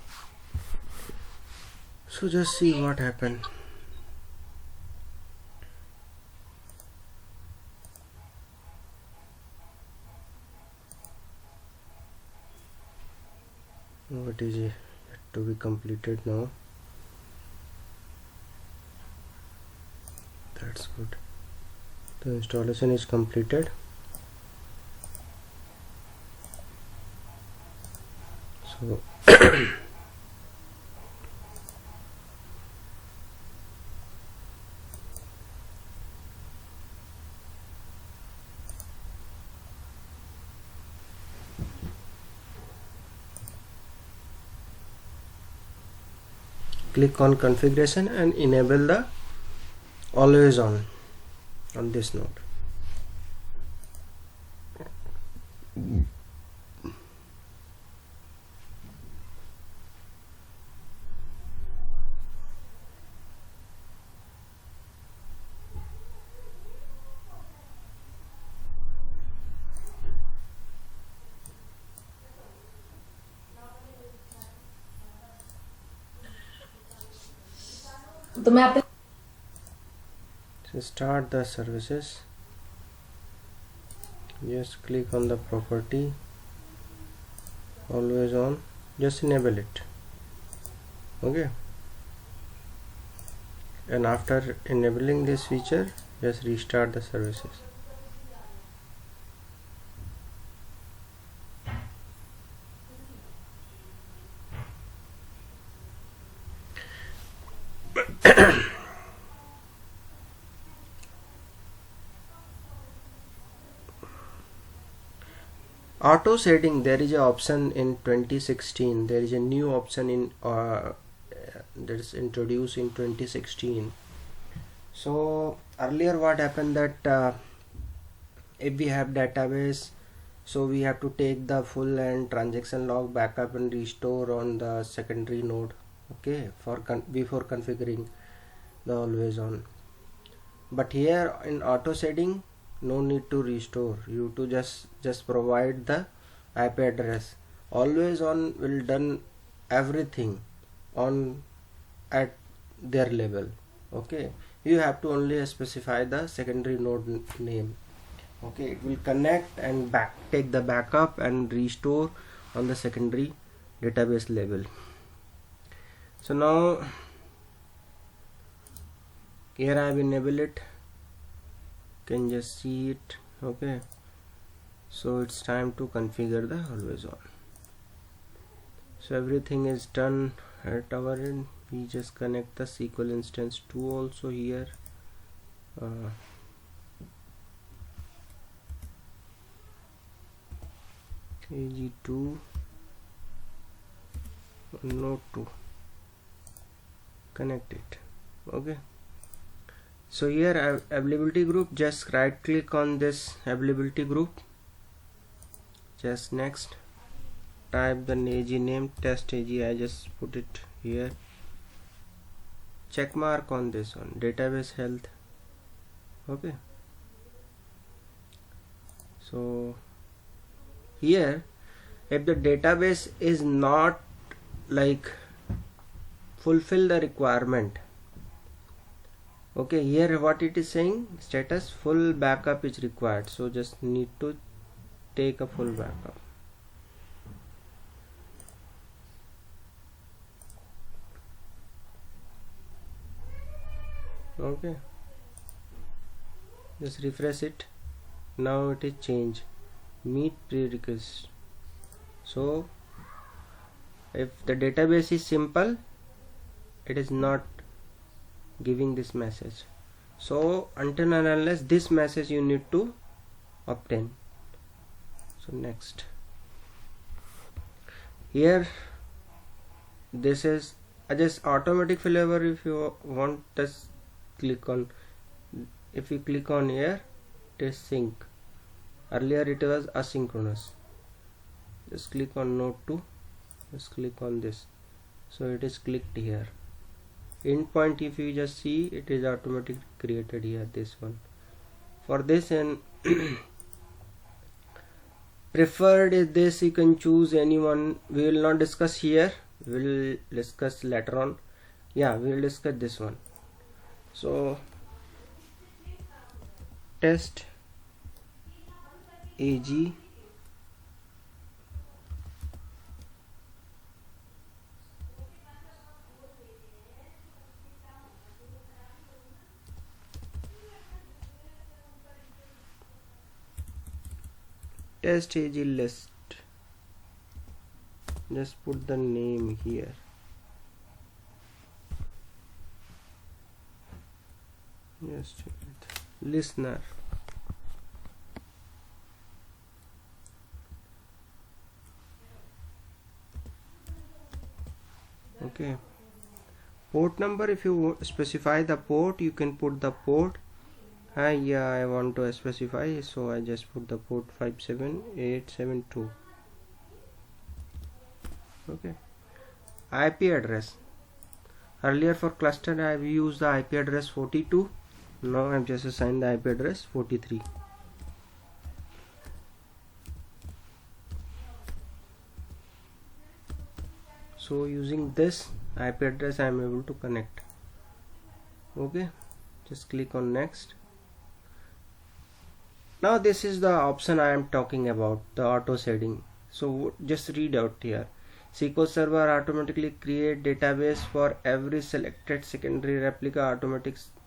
So just see what happened. What is yet to be completed now? That's good. The installation is completed. So click on configuration and enable the always on this node. तो मैं आप So start the services. Just click on the property, always on, just enable it. Okay, and after enabling this feature, just restart the services. Auto shading, there is a option in 2016. There is a new option in that is introduced in 2016. So earlier what happened that if we have database, so we have to take the full and transaction log backup and restore on the secondary node, okay, for before configuring the always on. But here in auto shading, no need to restore, you to just provide the IP address. Always on will done everything on at their level, okay. You have to only specify the secondary node name, okay. It will connect and take the backup and restore on the secondary database level. So now here I have enabled it, can just see it, okay. So it's time to configure the always on. So everything is done at our end. We just connect the SQL instance 2 also here. AG2 node 2, connect it, okay. So here availability group, just right click on this availability group, just next, type the AG name, test AG, I just put it here, check mark on this one, database health, okay. So here if the database is not like fulfill the requirement, okay, here what it is saying, status full backup is required, so just need to take a full backup. Okay, just refresh it, now it is changed, meet prerequisite. So if the database is simple, it is not giving this message. So until and unless this message you need to obtain. So next, here this is just automatic failover. If you want, just click on, if you click on here, it is sync, earlier it was asynchronous. Just click on node 2, just click on this, so it is clicked here. Endpoint, if you just see, it is automatically created here, this one. For this and preferred is this, you can choose anyone. We will not discuss here, we will discuss later on. Yeah, we will discuss this one. So test AG test AG list, just put the name here, just listener, okay. Port number, if you specify the port, you can put the port. Yeah, I want to specify, so I just put the port 57872, okay. IP address, earlier for cluster I have used the IP address 42, now I have just assigned the IP address 43. So using this IP address I am able to connect. Okay, just click on next. Now this is the option I am talking about, the auto shading. So just read out here. SQL Server automatically create database for every selected secondary replica.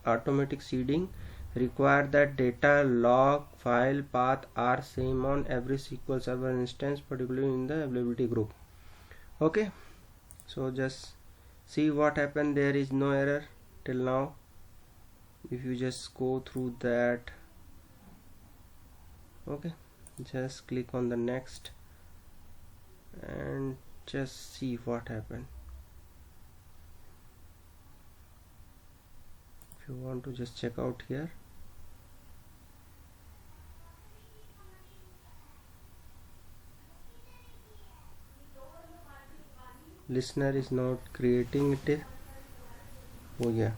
Automatic seeding require that data log file path are same on every SQL Server instance, particularly in the availability group. Okay, so just see what happened. There is no error till now. If you just go through that, okay, just click on the next and just see what happened. If you want to just check out here, listener is not creating it. Oh yeah,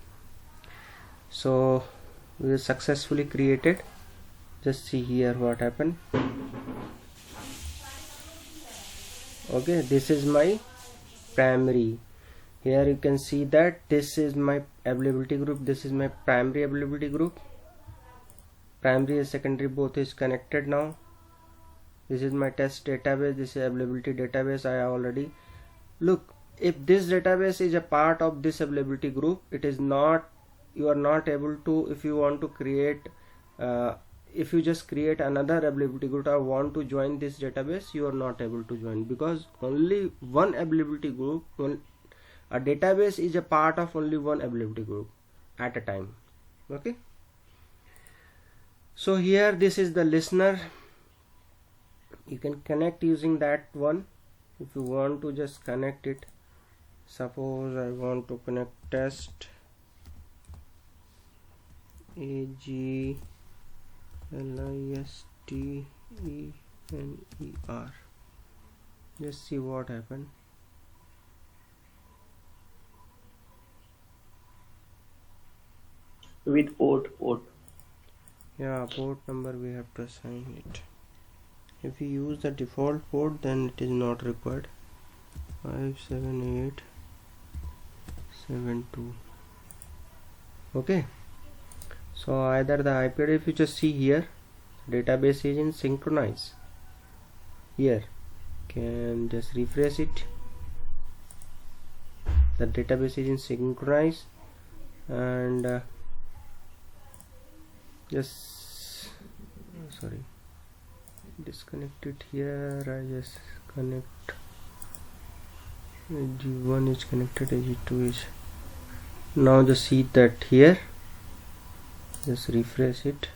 so we will successfully created. Just see here what happened. Okay, this is my primary. Here you can see that this is my availability group, this is my primary availability group. Primary and secondary both is connected now. This is my test database, this is availability database. I already look, if this database is a part of this availability group, it is not, you are not able to, if you want to create if you just create another availability group or want to join this database, you are not able to join, because only one availability group, a database is a part of only one availability group at a time. Okay, so here this is the listener. You can connect using that one. If you want to just connect it, suppose I want to connect test AGLISTENER. Just see what happened. With port. Yeah, port number we have to assign it. If you use the default port, then it is not required. 57872. Okay, so either the IP address, if you just see here, database is in synchronize. Here can just refresh it. The database is in synchronize, and just sorry, disconnect it here. I just connect. AG1 is connected, AG2 is. Now just see that here. Just refresh it.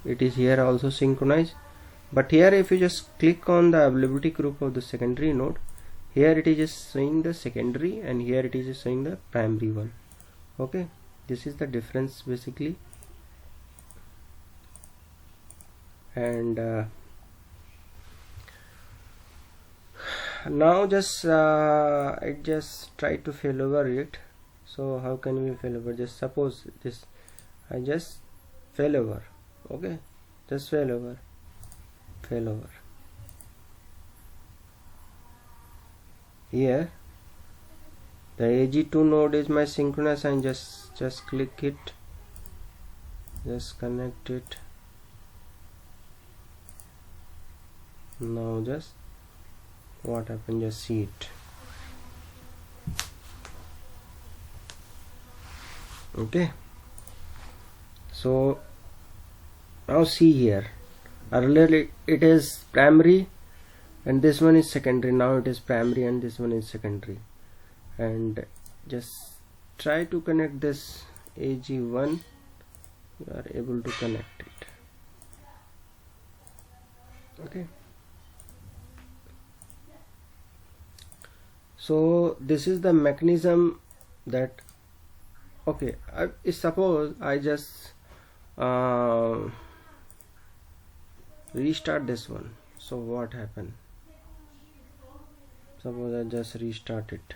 It is here also synchronized. But here if you just click on the availability group of the secondary node, here it is just showing the secondary and here it is just showing the primary one. Okay, this is the difference basically. And now just I just try to fail over it. So how can we fail over? Just suppose this, I just fail over. Okay, just fail over. Here the AG2 node is my synchronous, and just click it, just connect it. Now just what happened, just see it. Okay, so now see here, earlier it is primary and this one is secondary. Now it is primary and this one is secondary. And just try to connect this AG1, you are able to connect it. Okay, so this is the mechanism that, okay, suppose I just restart this one. So what happened? Suppose I just restart it.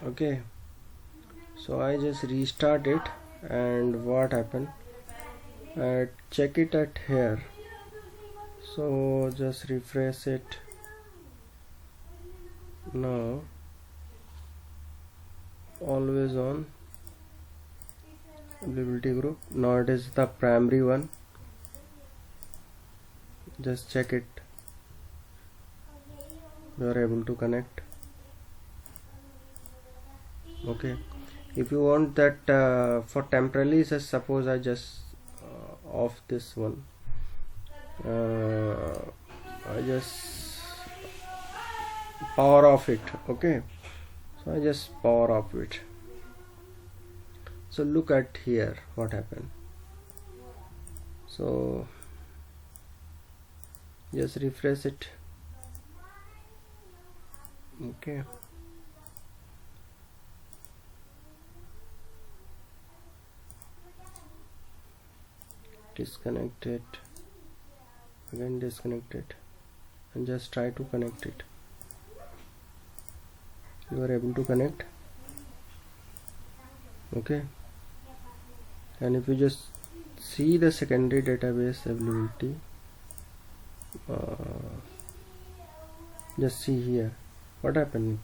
Okay, so I just restart it, and what happened? Check it at here. So just refresh it. Now always on availability group. Now it is the primary one. Just check it. You are able to connect. Okay, if you want that for temporarily, just suppose I just off this one. I just power off it. Okay, so I just power off it. So look at here what happened. So just refresh it. Okay, disconnect it, again disconnect it, and just try to connect it. You are able to connect. Okay, and if you just see the secondary database availability, just see here what happened.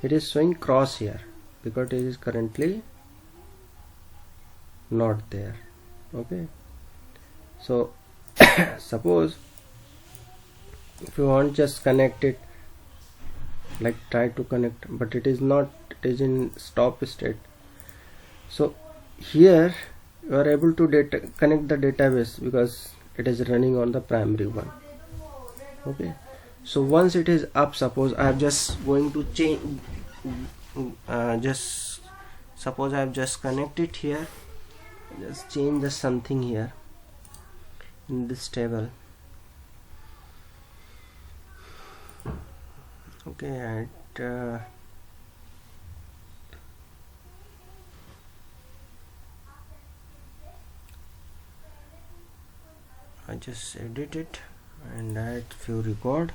It is showing cross here because it is currently not there. Okay, so suppose if you want, just connect it, like try to connect, but it is not, it is in stop state. So here you are able to connect the database because it is running on the primary one. Okay, so once it is up, suppose I am just going to change, just suppose I have just connected here, just change the something here in this table. Okay, I just edit it and add few record.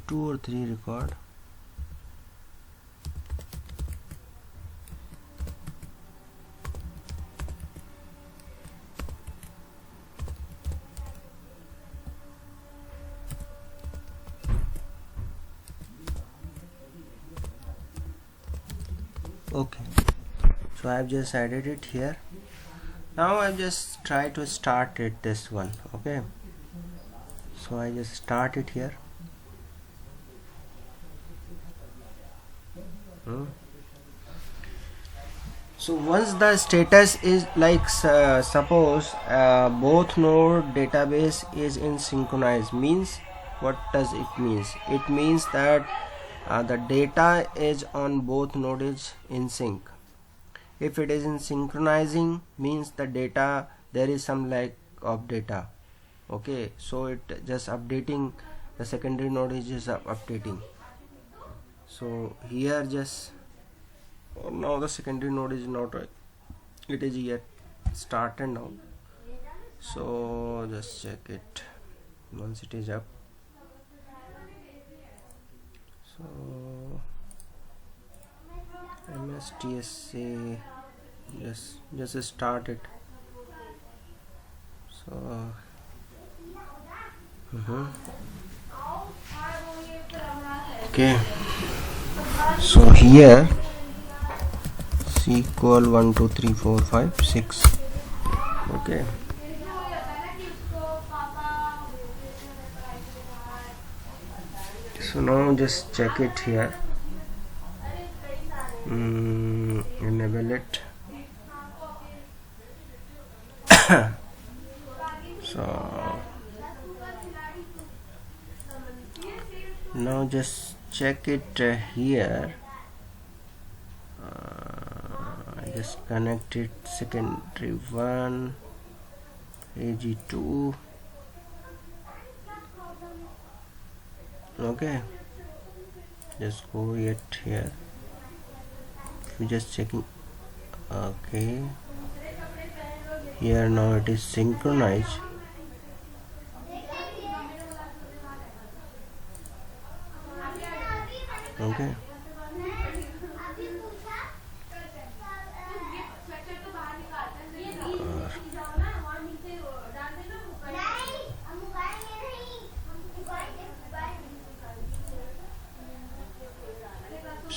Two or three record. Okay, so I've just added it here. Now I just try to start it, this one. Okay, so I just start it here. So once the status is like suppose both node database is in synchronized, means what does it means? It means that the data is on both nodes in sync. If it is in synchronizing, means the data, there is some lack of data. Okay, so it just updating, the secondary node is just updating. So here just now the secondary node is not right, it is yet started now. So just check it once it is up. So MSTSA, just start it. So okay, so here SQL 1 2 3 4 5 6. Okay, so now just check it here, enable it. So now just check it here. I just connected secondary 1, AG2. Okay, just go it here. We're just checking. Okay, here now it is synchronized. Okay,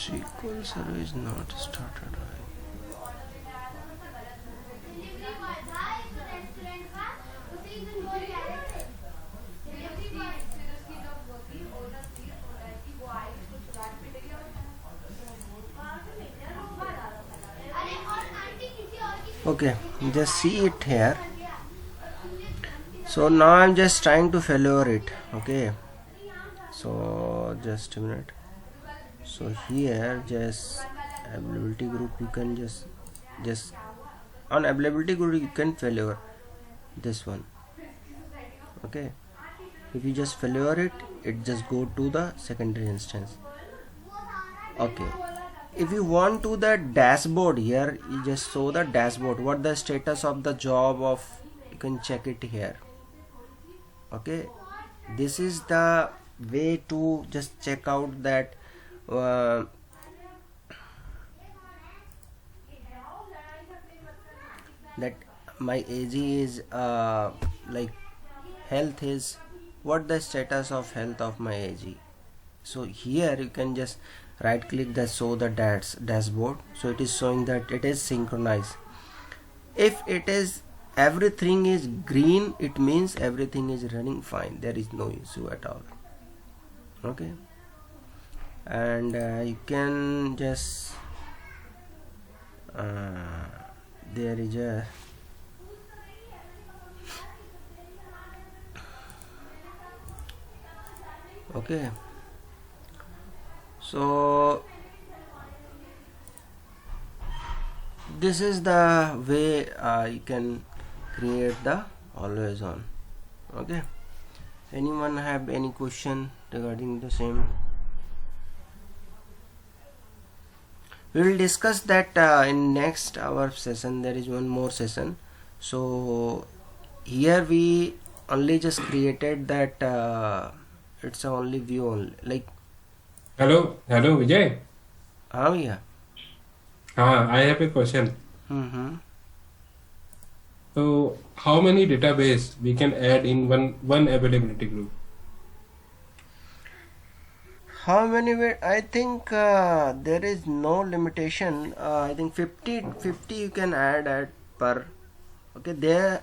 SQL server is not started. Okay, just see it here. So now I'm just trying to failure it. Okay, so just a minute. So here just availability group, you can just on availability group you can failure this one. Okay, if you just failure it just go to the secondary instance. Okay, if you want to the dashboard, here you just show the dashboard, what the status of the job of, you can check it here. Okay, this is the way to just check out that that my AG is like health is, what the status of health of my AG. So here you can just right click the show the dashboard. So it is showing that it is synchronized. If it is everything is green, it means everything is running fine, there is no issue at all. Okay, and you can just there is a okay, so this is the way you can create the always on. Okay, anyone have any question regarding the same? We will discuss that in next our session. There is one more session. So here we only just created that it's a only view only, like Hello, Vijay. yeah. I have a question. So, how many database we can add in one availability group? How many I think there is no limitation. I think 50 you can add at per. Okay, there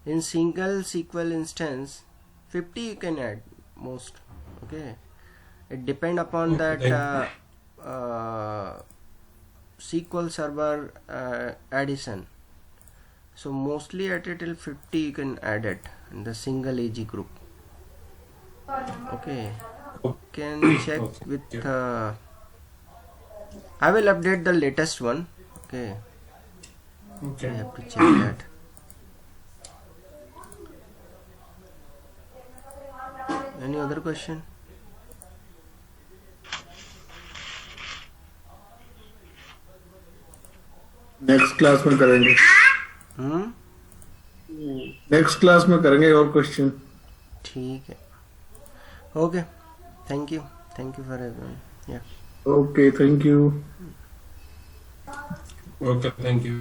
in single SQL instance 50 you can add most. Okay, it depend upon that SQL server addition. So mostly at it till 50 you can add it in the single AG group. Okay, can check with I will update the latest one. Okay, I have to check that. Any other question? Next class में करेंगे next class में करेंगे और question ठीक है okay thank you for everyone या okay thank you Okay, thank you.